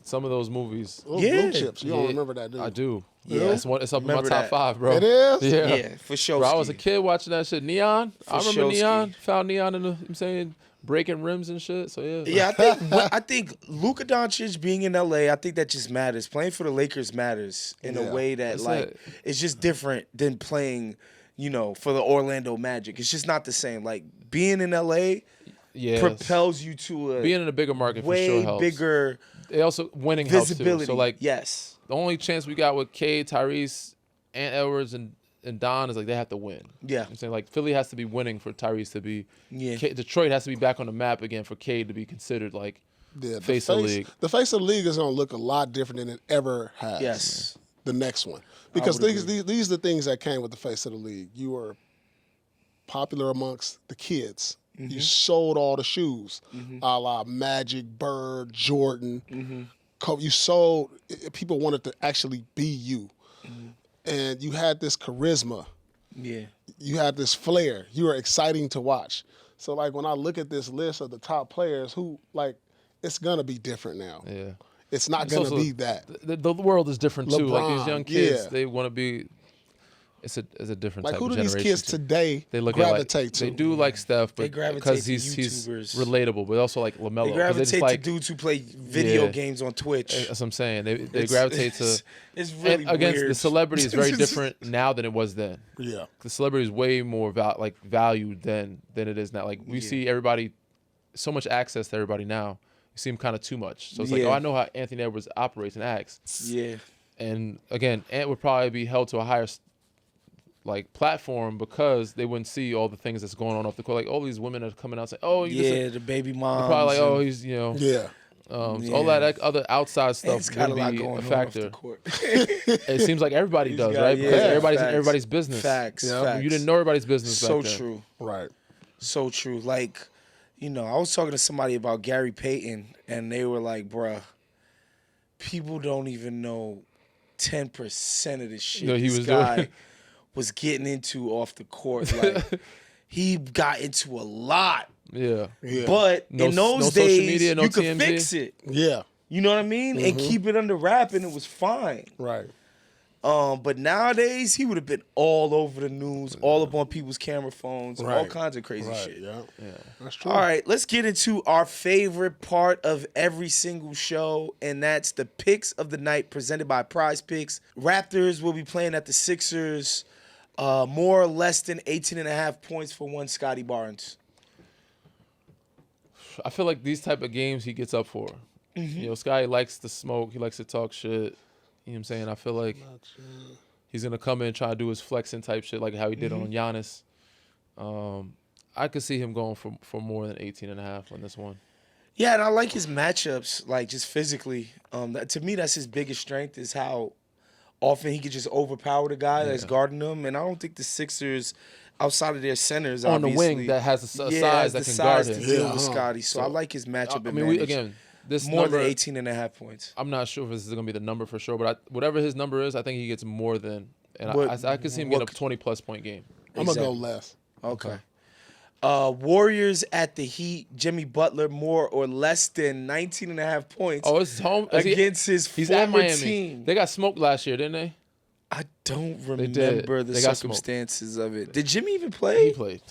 some of those movies. Those Yeah. blue chips. You don't Yeah, remember that, do you? I do. Yeah. It's up in my Remember top that. 5, bro. It is? Yeah. Yeah, for sure. Bro, I was a kid watching that shit. Neon. I remember Showski. Neon. Found Neon in the, I'm saying, breaking rims and shit. So yeah. Yeah, I think Luka Doncic being in LA, I think that just matters. Playing for the Lakers matters in Yeah. a way that That's like it. it's just different than playing, for the Orlando Magic. It's just not the same. Like being in LA Yes. propels you to a Being in a bigger market for way sure helps. bigger It also winning helps too. visibility. So like yes. the only chance we got with Cade, Tyrese, and Edwards and Don is like they have to win. Yeah. I'm saying like Philly has to be winning for Tyrese to be. Yeah. Detroit has to be back on the map again for Cade to be considered like Yeah, the face of the league. The face of the league is going to look a lot different than it ever has. Yes. The next one. Because would these are the things that came with the face of the league. You were popular amongst the kids. Mm-hmm. You sold all the shoes, a la Magic, Bird, Jordan. Mm-hmm. You sold, people wanted to actually be you. Mm-hmm. And you had this charisma. Yeah. You had this flair. You were exciting to watch. So, like, when I look at this list of the top players who, like, it's going to be different now. Yeah. It's not It's going to also- be that. The world is different too. Like these LeBron, young kids, yeah. they want to be. It's a different Like, type who of do these generation. kids today They look gravitate at to? They do like Steph, They but gravitate because to he's YouTubers. relatable, but also like Lamelo. They 'cause gravitate just like, to dudes who play video Yeah. games on Twitch. That's what I'm saying. They It's- gravitate to. It's really And against weird. the celebrity is very different now than it was then. Yeah. The celebrity is way more valued than it is now. Like we see everybody, so much access to everybody now. You see him kind of too much. So it's like, Yeah. oh, I know how Anthony Edwards operates and acts. Yeah. And again, Ant would probably be held to a higher platform because they wouldn't see all the things that's going on off the court. Like all these women are coming out saying, "Oh, you Yeah, the baby moms. probably like, oh, and- he's Yeah. so all that other outside stuff It's got a would lot be going a on off factor. the court. It seems like everybody does, got- right? Because yeah, everybody's facts. everybody's business. Facts. Yeah. Facts. You didn't know everybody's business. So back then. true. Right. So true. Like, I was talking to somebody about Gary Payton, and they were like, bruh, people don't even know 10% of the shit No, he this was guy doing. was getting into off the court. Like, he got into a lot. Yeah. Yeah. But No- in those no social days, media, no you could TMZ. fix it. Yeah. You know what I mean? And keep it under wrap, and it was fine. Right. But nowadays, he would have been all over the news, all up on people's camera phones, all Right. kinds of crazy Right. shit. Yeah. That's true. All right, let's get into our favorite part of every single show, and that's the picks of the night presented by Prize Picks. Raptors will be playing at the Sixers, more or less than 18.5 points for one Scotty Barnes. I feel like these type of games he gets up for. Sky likes to smoke. He likes to talk shit. You know what I'm saying? I feel like he's going to come in and try to do his flexing type shit like how he did on Giannis. I could see him going for more than 18.5 on this one. Yeah, and I like his matchups, like just physically. To me, that's his biggest strength is how often he could just overpower the guy that's guarding him. And I don't think the Sixers, outside of their centers, On the obviously, wing that has a size has that the can guard size him. to deal Yeah, with Scotty. So I like his matchup I mean, advantage. this more number, than 18.5 points. I'm not sure if this is going to be the number for sure, but whatever his number is, I think he gets more than. And What- I could see him getting a 20-plus point game. I'm going to go Exactly. less. Okay. Warriors at the Heat. Jimmy Butler more or less than 19.5 points Oh, it's his home against his He's at former Miami. team. They got smoked last year, didn't they? I don't did. remember the They got smoked. circumstances of it. Did Jimmy even He play? played.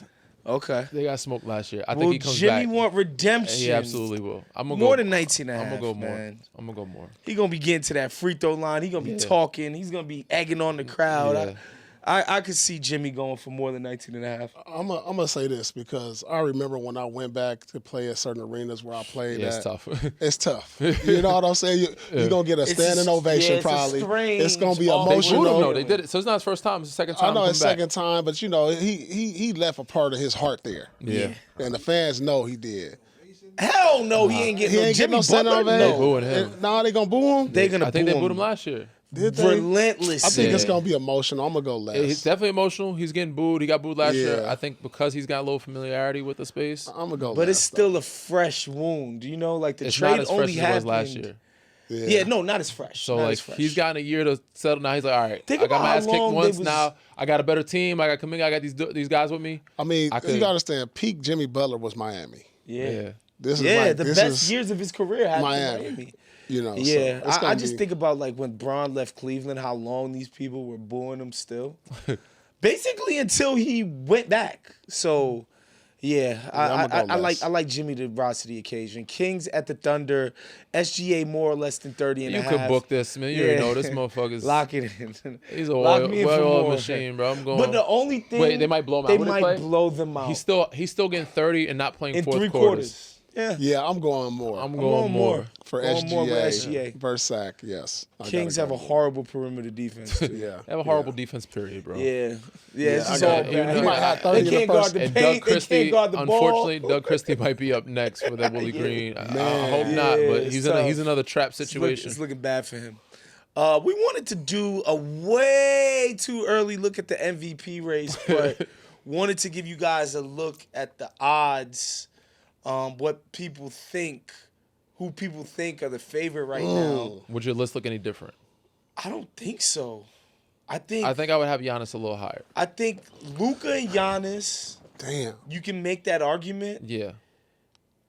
Okay. They got smoked last year. I Will think he comes Jimmy back. want redemption? He absolutely will. I'm gonna More go than 19.5. I'm gonna go more. Man. I'm gonna go more. He gonna be getting to that free throw line. He gonna be Yeah. talking. He's gonna be egging on the crowd. Yeah. I could see Jimmy going for more than 19.5. I'm gonna say this because I remember when I went back to play at certain arenas where I played. Yeah, it's at, tough. It's tough. You know what I'm saying? You're gonna get a It's standing a- ovation yeah, it's a probably. strange It's gonna be all- They emotional. booed him, no, they did it. So it's not his first time. It's his second time. I know coming it's back. second time, but you know he left a part of his heart there, Yeah. and the fans know he did. Hell no, he ain't getting He no ain't Jimmy getting no standing Butler. ovation. They booing him. Nah, they gonna boo him. They gonna I think boo they booed him him last year. Did they? relentlessly. I think it's Yeah. gonna be emotional. I'm gonna go less. He's definitely emotional. He's getting booed. He got booed last year. Yeah. I think because he's got a little familiarity with the space. I'm gonna go. But less, it's still a fresh wound. You know, like the It's trade not as only fresh as it happened was last year. though. Yeah, no, not as fresh. So not like as fresh. he's gotten a year to settle. Now he's like, all right, Think I got about my how ass kicked long they once. was- Now I got a better team. I got Kaminga. I got these guys with me. I mean, I you could- gotta understand. Peak Jimmy Butler was Miami. yeah. This is Yeah, like, the this best is, years of his career happened Miami. in Miami. You know. Yeah, so it's I gonna just be- think about like when Bron left Cleveland, how long these people were booing him still. Basically until he went back. So yeah, I'ma go I less. like Jimmy to rise to the occasion. Kings at the Thunder, SGA more or less than 30 and You a half. could book this, man. You already know this motherfucker's. Lock it in. He's a Lock me in for well-oiled more. machine, bro. I'm going. But the only thing Wait, they might blow him out. They Would they might play? blow them out. He's still getting 30 and not playing in fourth 3 quarters. quarters. Yeah. Yeah, I'm going more. I'm I'm going more. for Going SGA, more with SGA. versus Sack. Yes, I Kings gotta have a go. horrible perimeter defense. Too. Yeah, They have a horrible defense period, bro. Yeah, it's I just got all it. bad. Even though- He might have 30 They in the can't guard first- the And paint. Doug They Christie, can't guard the ball. unfortunately, Doug Christie might be up next for that Willie Green. I hope not, Yeah, but it's he's tough. another trap It's situation. looking bad for him. We wanted to do a way too early look at the MVP race, but wanted to give you guys a look at the odds, what people think, who people think are the favorite right now. Would your list look any different? I don't think so. I think I think I would have Giannis a little higher. Luka and Giannis, Damn. you can make that argument, Yeah.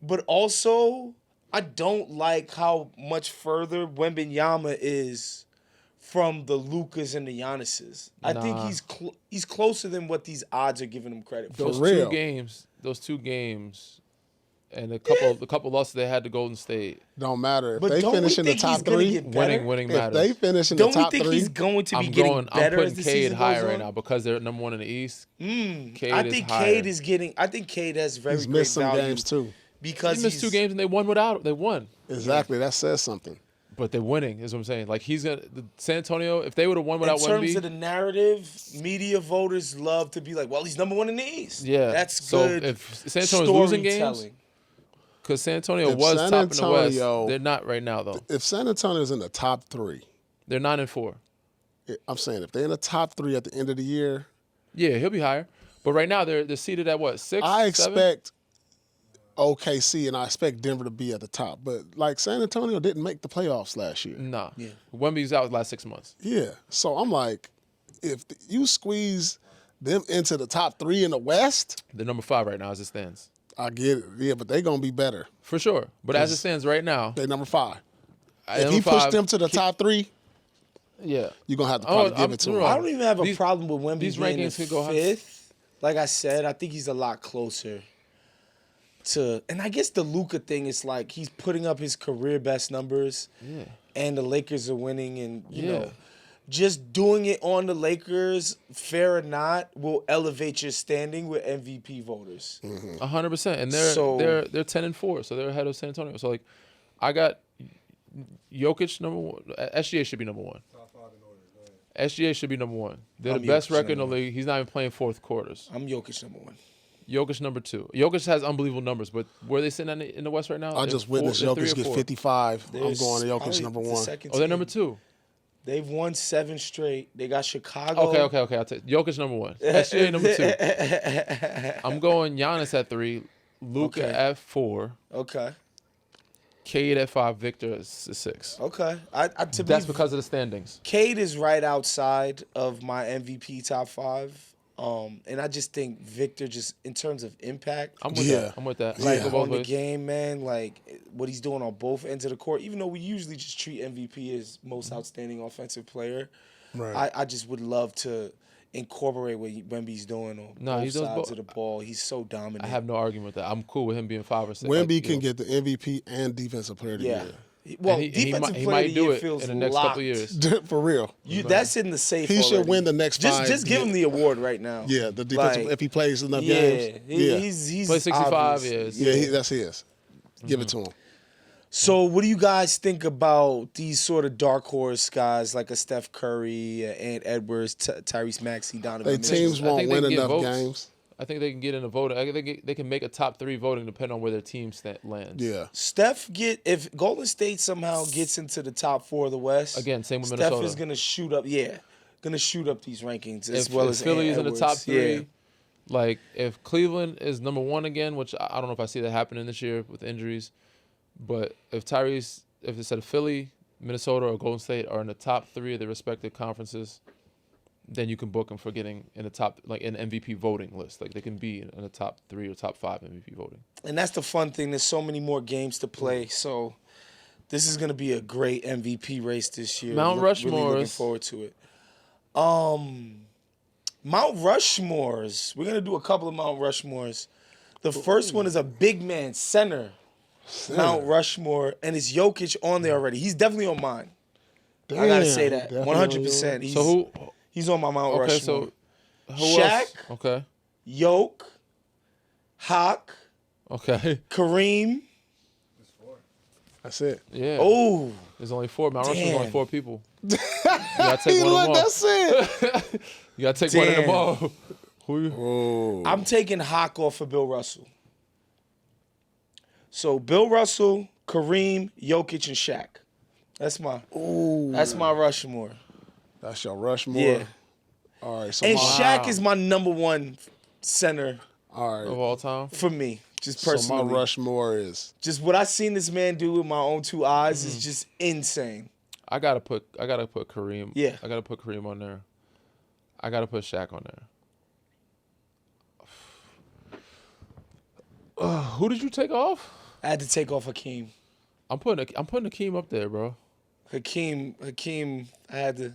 but also I don't like how much further Wembanyama is from the Lukas and the Giannis's. I think Nah. he's closer than what these odds are giving him credit for. Those real. those two games, and the couple losses they had to Golden State. Don't matter if But they don't we finish in the think he's top gonna three. get better? Winning If matters. they finish in the Don't we top think three, he's going to be I'm getting going. better I'm as the putting Cade season higher goes right on? now because they're number one in the East. Cade I is think higher. Cade is getting. I think Cade has very he's great missed some value games too. because They missed 2 games and they won without. They won, Exactly, that says something. but they're winning. Is what I'm saying. Like San Antonio. If they would have won In without terms Wemby, of the narrative, media voters love to be like, "Well, he's number one in the East." yeah, that's so good. if San Antonio's losing games, storytelling. because San Antonio If was San top in the West, Antonio- they're not right now though. If San Antonio's in the top three, They're 9-4. I'm saying if they're in the top three at the end of the year, Yeah, he'll be higher. But right now they're seated at what, 6? I 7? expect OKC and I expect Denver to be at the top. But like San Antonio didn't make the playoffs last year. Nah. Yeah. Wemby's out the last 6 months. Yeah. So I'm like, if you squeeze them into the top three in the West, They're number 5 right now as it stands. I get it. Yeah, but they're gonna be better. For sure. But as it stands right now, They're number 5. at If he number pushed 5, them to the top three, yeah. you're gonna have to Oh, probably I'm give it to wrong. him. I don't even have a These- problem with Wemby these being rankings the could go high. 5th. Like I said, I think he's a lot closer to. And I guess the Luka thing is like he's putting up his career best numbers, and the Lakers are winning, and you Yeah. know, just doing it on the Lakers, fair or not, will elevate your standing with MVP voters. 100%. And they're So- they're 10-4, so they're ahead of San Antonio. So like I got Jokic number 1. SGA should be number 1. Top 5 in order. Go ahead. SGA should be number 1. They're I'm the best Jokic record in the number league. He's not even playing fourth quarters. I'm Jokic number 1. Jokic number 2. Jokic has unbelievable numbers, but where are they sitting in the West right now? I just witnessed Jokic get 55. I'm going to Jokic number 1. Oh, they're number 2. They've won 7 straight. They got Chicago. Okay. I'll take Jokic number 1. SGA number 2. I'm going Giannis at 3. Luka Okay. at 4. Okay. Cade at 5, Victor at 6. Okay. That's because of the standings. Cade is right outside of my MVP top 5. And I just think Victor, just in terms of impact, I'm with Yeah. that. I'm with that. like Go both on the ways. game, man, like what he's doing on both ends of the court, even though we usually just treat MVP as Mm-hmm. most outstanding offensive player, Right. I just would love to incorporate what Wemby's doing on both he does sides both. of the ball. He's so dominant. I have no argument with that. I'm cool with him being 5 or 6. Wemby can get the MVP and Defensive Player of the yeah. Year. Well, And he defensive might player of the do year it feels in the next locked. couple of years. For real. That's in the safe. He should already. win the next just 5. Just give him the award right now. Yeah, the defensive. Like, if he plays enough yeah, games. he's Play 65 obvious. years. Yeah, that's his. Give it to him. So, what do you guys think about these sort of dark horse guys like a Steph Curry, Ant Edwards, Tyrese Maxey, Donovan They Mitchell? teams I won't think they win can get enough votes. games. I think they can get in the voting. I think they can make a top 3 voting depending on where their team lands. Yeah. Steph if Golden State somehow gets into the top 4 of the West, Again, same with Steph Minnesota. is gonna shoot up. Yeah, gonna shoot up these rankings as If well as Philly Ant is in the Edwards. top 3, Yeah. like if Cleveland is number 1 again, which I don't know if I see that happening this year with injuries, but if instead of Philly, Minnesota, or Golden State are in the top 3 of their respective conferences, then you can book them for getting in the top, like in MVP voting list. Like they can be in the top 3 or top 5 MVP voting. And that's the fun thing. There's so many more games to play. So this is gonna be a great MVP race this year. Mount Really looking Rushmores. forward to it. Mount Rushmores. We're gonna do a couple of Mount Rushmores. The first one is a big man center. Mount Rushmore, and it's Jokic on there already. He's definitely on mine. I gotta say that, 100%. He's on my Mount Okay, Rushmore. so who Shaq, else? Okay, Yoke, Hawk, okay, Kareem. That's it. yeah. Oh, There's only 4. Mount Rushmore's only Damn. 4 people. You gotta take one of them all. That's it. You gotta take one of them Damn. all. Who you? Oh. I'm taking Hawk off for Bill Russell. So Bill Russell, Kareem, Jokic, and Shaq. That's my Rushmore. That's your Rushmore. Yeah. All right. So And my, Shaq is my number 1 center all Of right. all time. for me, just So personally. my Rushmore is Just what I seen this man do with my own 2 eyes is just insane. I gotta put Kareem. Yeah. I gotta put Kareem on there. I gotta put Shaq on there. Who did you take off? I had to take off Hakeem. I'm putting Hakeem up there, bro. Hakeem, I had to.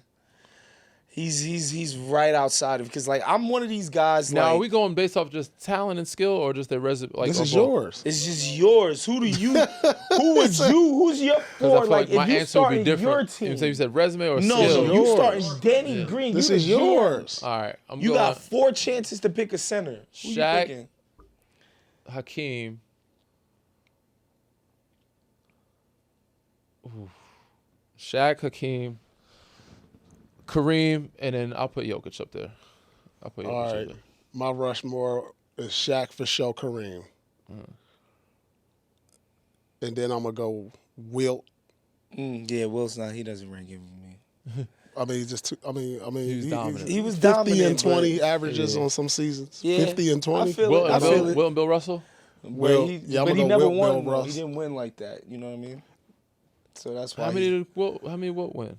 He's right outside of, because like I'm one of these guys. Now, like, are we going based off just talent and skill, or just their resume? Like this is both? yours. It's just yours. Who would you? Who's your 'Cause I four? feel Like like my if you answer would be starting your different. team. So you said resume or no, skill? you Yours. starting Danny Green. This You is the yours. All right, I'm You going got 4 chances to pick a center. Who you Shaq. picking? Hakeem. Ooh. Shaq, Hakeem, Kareem, and then I'll put Jokic up there. I'll put Jokic All up right. there. My Rushmore is Shaq for sure, Kareem. And then I'm gonna go Wilt. Yeah, Will's not. He doesn't rank it for me. I mean, just I mean, He was dominant. He was 50 dominant, and 20 but- averages on some seasons. Yeah, 50 and 20. I feel Will it. I and, feel Bill, it. Will and Bill Russell? Will, but yeah, I'm he gonna go never Wilt, won. Bill, though. Russ. He didn't win like that. You know what I mean? So that's why. How many did Wilt win?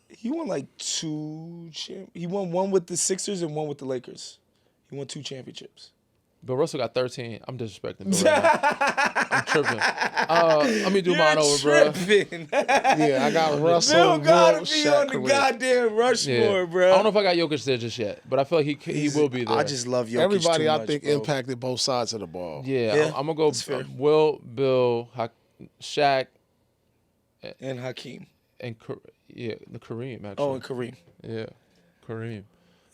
He won like 2. He won 1 with the Sixers and 1 with the Lakers. He won 2 championships. Bill Russell got 13. I'm disrespecting Bill right now. I'm tripping. Let me do mine over, bro. tripping. Yeah, I got Russell, Bill gotta Wilt, be Shaq, on the Kareem. goddamn Rushmore, Yeah. bro. I don't know if I got Jokic there just yet, but I feel like he will be there. I just love Jokic Everybody, too I much, think, bro. impacted both sides of the ball. Yeah, Yeah, I'm gonna go that's fair. Will, Bill, Shaq, And Hakeem. and the Kareem actually. Oh, and Kareem. Yeah, Kareem.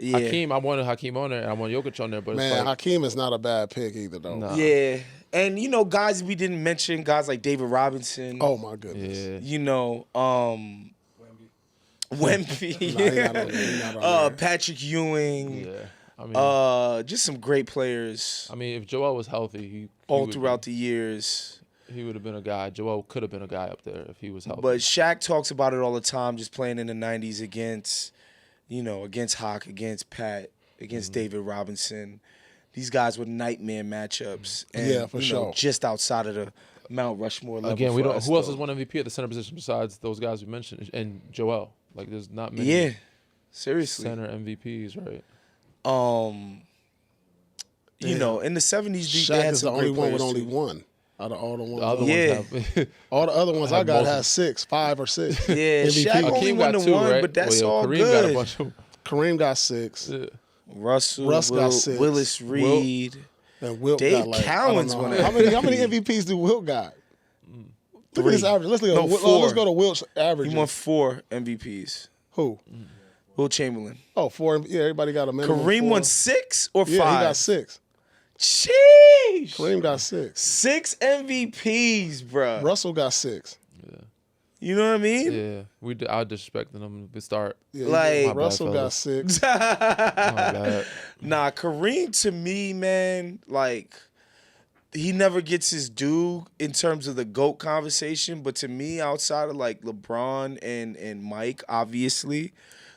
Yeah. Hakeem, I wanted Hakeem on there, and I want Jokic on there, but Man, it's like, Hakeem is not a bad pick either, though. Nah. Yeah. And, you know, guys we didn't mention, guys like David Robinson. Oh, my goodness. yeah. You know, Wemby. Nah, he not on there. Patrick Ewing. Yeah. I mean, Just some great players if Joel was healthy, he all would throughout the years. he would have been a guy. Joel could have been a guy up there if he was healthy. But Shaq talks about it all the time, just playing in the 90s against Hawk, against Pat, against David Robinson. These guys were nightmare matchups. And, Yeah, for you know, sure. just outside of Mount Rushmore level. Again, we for don't. us, Who else though. has won MVP at the center position besides those guys we mentioned and Joel? Like, there's not many. Yeah, seriously. Center MVPs, right? You know, in the 70s, they Shaq had is the some only great one with players, only too. one out of all the ones. The other Yeah. ones have. All the other ones I have got multiple. has 6, 5 or 6. Yeah, MVP. Shaq only Hakeem won got the 2, one, right? but that's Well, all Kareem good. got a bunch of. Kareem got 6. Yeah. Russell, Russ got 6. Willis Reed. And Wilt Dave got like, Cowens I don't won know. it. How many MVPs do Wilt got? Look 3. at his average. Let's go. No, Let's 4. go to Wilt's average. He won 4 MVPs. Who? Will Chamberlain. Oh, 4. Yeah, everybody got a minimum. Kareem 4. won 6 or 5? Yeah, he got 6. Sheesh. Kareem got 6. 6 MVPs, bruh. Russell got 6. You know what I mean? Yeah, I disrespecting them to start. Yeah, Like- My bad, Russell got fellas. 6. My bad. Nah, Kareem to me, man, like he never gets his due in terms of the GOAT conversation. But to me, outside of like LeBron and Mike, obviously,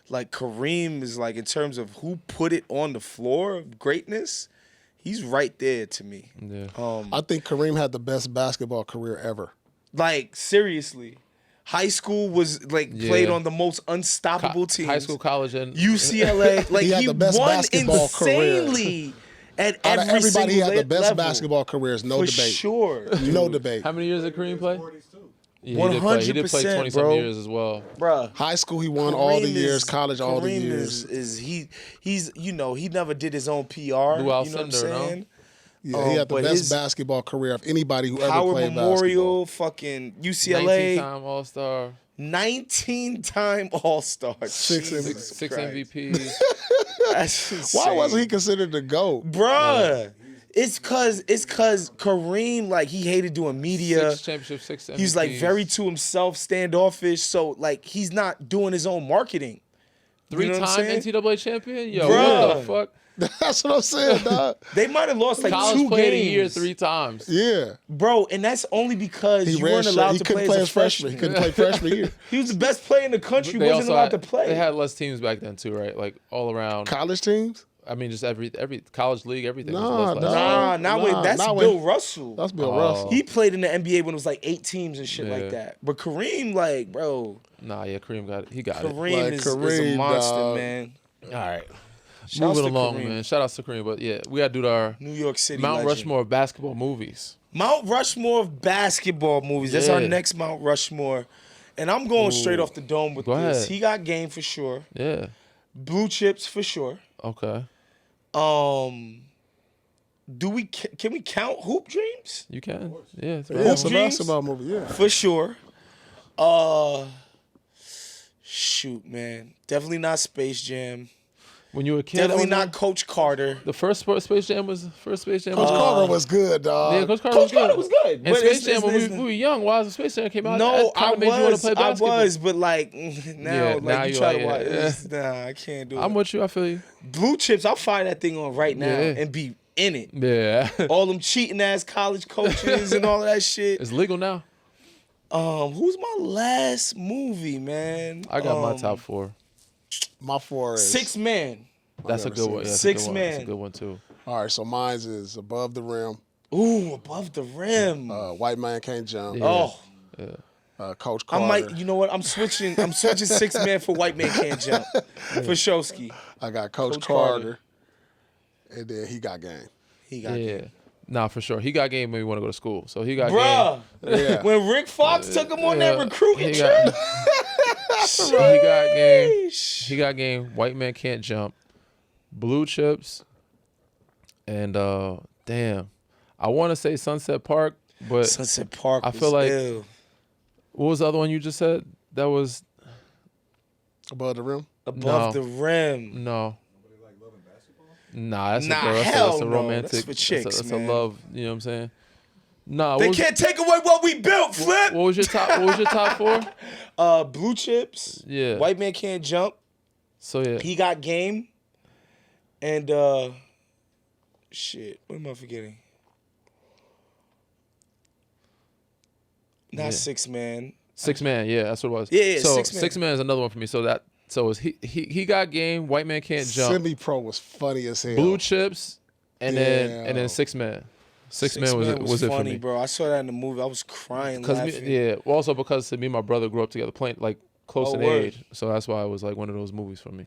like Kareem is like in terms of who put it on the floor of greatness, he's right there to me. Yeah. I think Kareem had the best basketball career ever. Like seriously, high school was like played on the most unstoppable teams. High school, college, and UCLA, like He had the best won basketball career. insanely at Out of every everybody, he single had the best level. basketball careers. No For debate. sure, No debate. How many years did Kareem play? 40s too. Yeah, he did play. He did play 100%, 20 some bro. years as well. bruh. High school, he won all the Kareem years. is- College, all the Kareem years. is he's you know he never did his own PR. Lou You know what I'm Alcindor, no? saying? Yeah, he had the but best his basketball career of anybody who ever Power played Memorial, fucking 19 UCLA, time All Star, 19-time All-Star, Six Jesus six Christ. MVPs. That's basketball. Why insane. wasn't he considered the GOAT? Bruh, it's cause Kareem, like, he hated doing media. 6 championships, 6 MVPs. He's like very to himself, standoffish. So like he's not doing his own marketing. You know what I'm Three-time saying? NCAA champion. Yo, Bruh. what the fuck? That's what I'm saying, dog. They might have lost like College 2 played games, a year 3 times. Yeah. bro, and that's only because He you ran weren't shit. allowed He to couldn't play play as a freshman. He couldn't play freshman year. He was the best player in the country. They Wasn't also allowed had, to play. They had less teams back then too, right? Like all around. College teams? I mean, just every college league, everything. Nah, was less dog. last year. That's not Bill when- Russell. That's Bill Russell. He played in the NBA when it was like 8 teams and shit Yeah. like that. But Kareem, like, bro, Nah, yeah, Kareem got it. He got Kareem, Like is a Kareem, monster, dog. man. it. All right. Shouts Moving to along, Kareem. man. Shout out to Kareem. But yeah, we got to do our New York City Mount legend. Rushmore of basketball movies. Mount Rushmore of basketball movies. That's Yeah. our next Mount Rushmore. And I'm going straight off the dome with Go this. ahead. He got game for sure. Yeah. Blue chips for sure. Okay. Can we count Hoop Dreams? You can. Yeah. It's Yeah, right. it's a Dreams? basketball movie, yeah. For sure. Shoot, man. Definitely not Space Jam. When you were a kid, Definitely that was not Coach Carter. the first Space Jam was Coach was- Carter was good, dog. Yeah, Coach Carter Coach was good. Carter was good. And but Space it's- Jam, when it's- we were young, why Space Jam came out? No, that I kinda made you wanna play basketball. was, but like now, Yeah, now you you try like to watch. it. It's- Nah, I can't do I'm it. with you. I feel you. Blue chips, I'll fire that thing on right now Yeah. and be in it. Yeah. All them cheating ass college coaches and all of that shit. It's legal now. Who's my last movie, man? I got my top 4. My 4 is 6 Man. That's a never good seen one. it. Yeah, that's a Six good one. That's a Man. good one too. All right, so mine is Above the Rim. Ooh, Above the Rim. White Man Can't Jump. Yeah. Oh, Coach I Carter. might. You know what? I'm switching 6 Man for White Man Can't Jump for Shosky. I got Coach Coach Carter. Carter. And then he got game. He got Yeah. Nah, for sure. He got game when we want to go to school. So he got Bruh, Yeah. when Rick Fox took him on that Yeah. recruiting He trip. got, he got game. Sheesh. He got game. White Man Can't Jump. Blue Chips. And damn. I want to say Sunset Park, but Sunset Park. I feel was like- ill. what was the other one you just said? That was Above the Rim. Above No. the Rim. no. Nobody like loving basketball? Nah, that's Nah, a girl. hell That's a no. romantic. That's for chicks, that's man. a love. You know what I'm saying? Nah. They what was, can't take away what we built, Flip. what was your top? What was your top 4? Blue Chips. Yeah. White Man Can't Jump. So yeah. He got game. And shit, what am I forgetting? Not Yeah. 6 Man. 6 Man, yeah, that's what it was. Yeah, so 6 Man. 6 Man is another one for me. So is he got game. White Man Can't Jump. Semi-Pro was funny as hell. Blue Chips, and Yeah. then 6 Man. Six Man was it for funny, me. bro. I saw that in the movie. I was crying laughing. Also because me and my brother grew up together, playing like close in word. age, so that's why it was like one of those movies for me.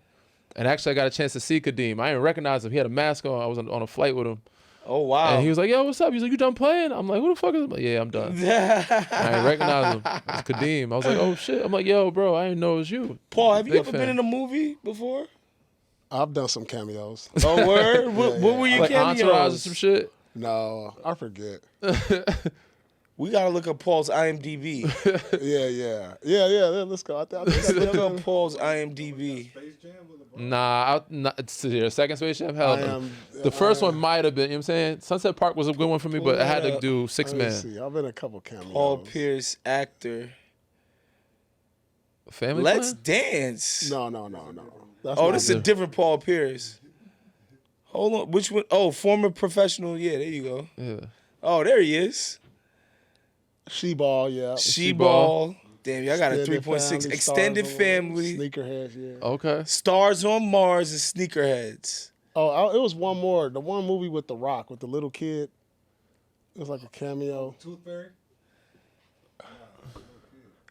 And actually, I got a chance to see Kadeem. I didn't recognize him. He had a mask on. I was on a flight with him. Oh wow! And he was like, "Yo, what's up?" He's like, "You done playing?" I'm like, "Who the fuck is?" I'm like, "Yeah, I'm done." I didn't recognize him. It's Kadeem. I was like, "Oh shit!" I'm like, "Yo, bro, I didn't know it was you." Paul, have you Big ever fan. been in a movie before? I've done some cameos. Oh word! What were your Like cameos? Entourage or some shit. No, I forget. We gotta look up Paul's IMDb. Yeah. Let's go. I think Look up Paul's IMDb. Space Jam with LeBron. Nah, it's the second Space Jam. Hell, the first one might have been. You know what I'm saying? Sunset Park was a good one for me, but I had to do Six Let me Man. see. I've been in a couple cameos. Paul Pierce, actor. Family. Let's Plan? dance. No. That's Oh, not this is a it. different Paul Pierce. Hold on, which one? Oh, former professional. Yeah, there you go. Yeah. Oh, there he is. She-Ball, yeah. She-Ball. Damn, y'all got a Extended 3.6. Family, Extended Stars on Family. Sneakerheads, yeah. Okay. Stars on Mars and Sneakerheads. Oh, it was one more. The one movie with The Rock, with the little kid. It was like a cameo. Tooth Fairy.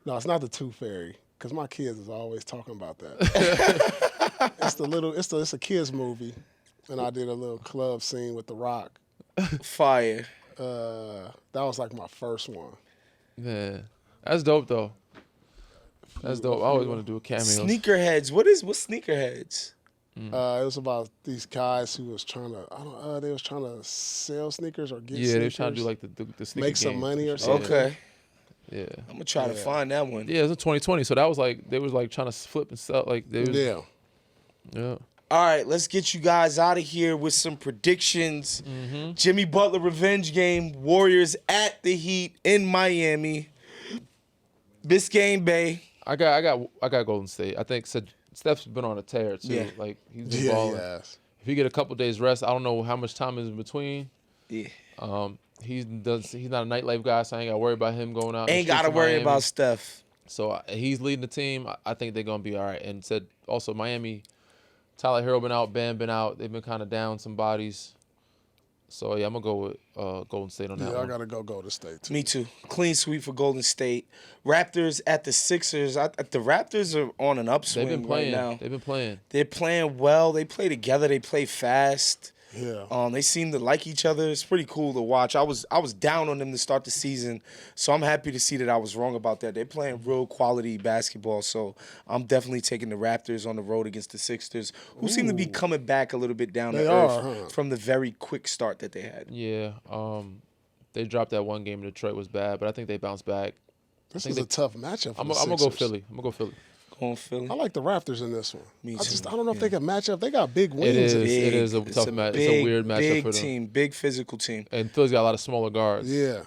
No, it's not the Tooth Fairy, because my kids is always talking about that. It's a kids movie, and I did a little club scene with The Rock. Fire. That was like my first one. Yeah. That's dope though. That's dope. I always want to do a cameo. Sneakerheads. What's Sneakerheads? It was about these guys who was trying to, they was trying to sell sneakers or get sneakers. Yeah, they was trying to do like the sneaker Make some game. money or something. Okay. Yeah. I'm gonna try to find that one. Yeah, it was in 2020. So that was like they was like trying to flip and sell. Like they was, Yeah. Yeah. All right, let's get you guys out of here with some predictions. Jimmy Butler revenge game. Warriors at the Heat in Miami. Biscayne Bay. I got Golden State. I think Steph's been on a tear too. Yeah. Like he's been Yeah, balling. yes. If he get a couple days rest, I don't know how much time is in between. Yeah. He's not a nightlife guy, so I ain't got to worry about him going out. Ain't got to worry about Steph. So he's leading the team. I think they're gonna be all right. And said also Miami, Tyler Hero been out, Bam been out. They've been kind of down some bodies. So yeah, I'm gonna go with Golden State on that Yeah, I one. gotta go Golden State too. Me too. Clean sweep for Golden State. Raptors at the Sixers. The Raptors are on an upswing They've been playing. right now. They've been playing. They're playing well. They play together. They play fast. Yeah. They seem to like each other. It's pretty cool to watch. I was down on them to start the season, so I'm happy to see that I was wrong about that. They're playing real quality basketball, so I'm definitely taking the Raptors on the road against the Sixers, who seem to be coming back a little bit down to They earth are, huh? from the very quick start that they had. Yeah. They dropped that one game in Detroit was bad, but I think they bounced back. This is a tough matchup for I'm the gonna go Sixers. Philly. I'm gonna go Philly. Going Philly. I like the Raptors in this one. Me I too. don't know if they can match up. They got big wings. It is. in It is a tough match. It's a weird matchup big for them. team, big physical team. And Philly's got a lot of smaller guards. Yeah.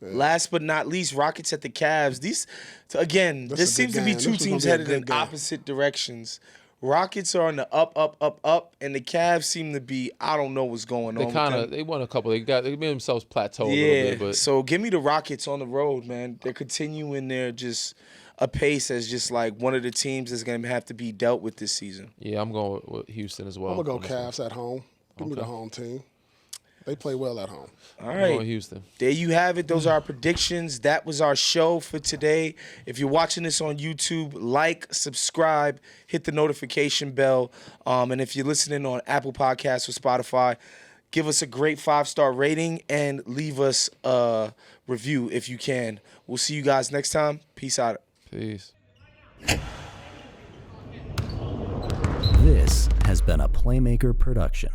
Last but not least, Rockets at the Cavs. This That's a seems good to be game. two This is gonna teams be a headed good in game. opposite directions. Rockets are on the up, and the Cavs seem to be, I don't know what's going They on. kind with of them. they won a couple. They made themselves plateau a little Yeah, bit, but so give me the Rockets on the road, man. They're continuing their just a pace as just like one of the teams that's going to have to be dealt with this season. yeah, I'm going with Houston as well. I'm gonna on go this one. Cavs at home. Give me the home team. They play well at home. All I'm going right. Houston. There you have it. Those are our predictions. That was our show for today. If you're watching this on YouTube, like, subscribe, hit the notification bell. And if you're listening on Apple Podcasts or Spotify, give us a great 5-star rating and leave us a review if you can. We'll see you guys next time. Peace out. Peace. This has been a Playmaker production.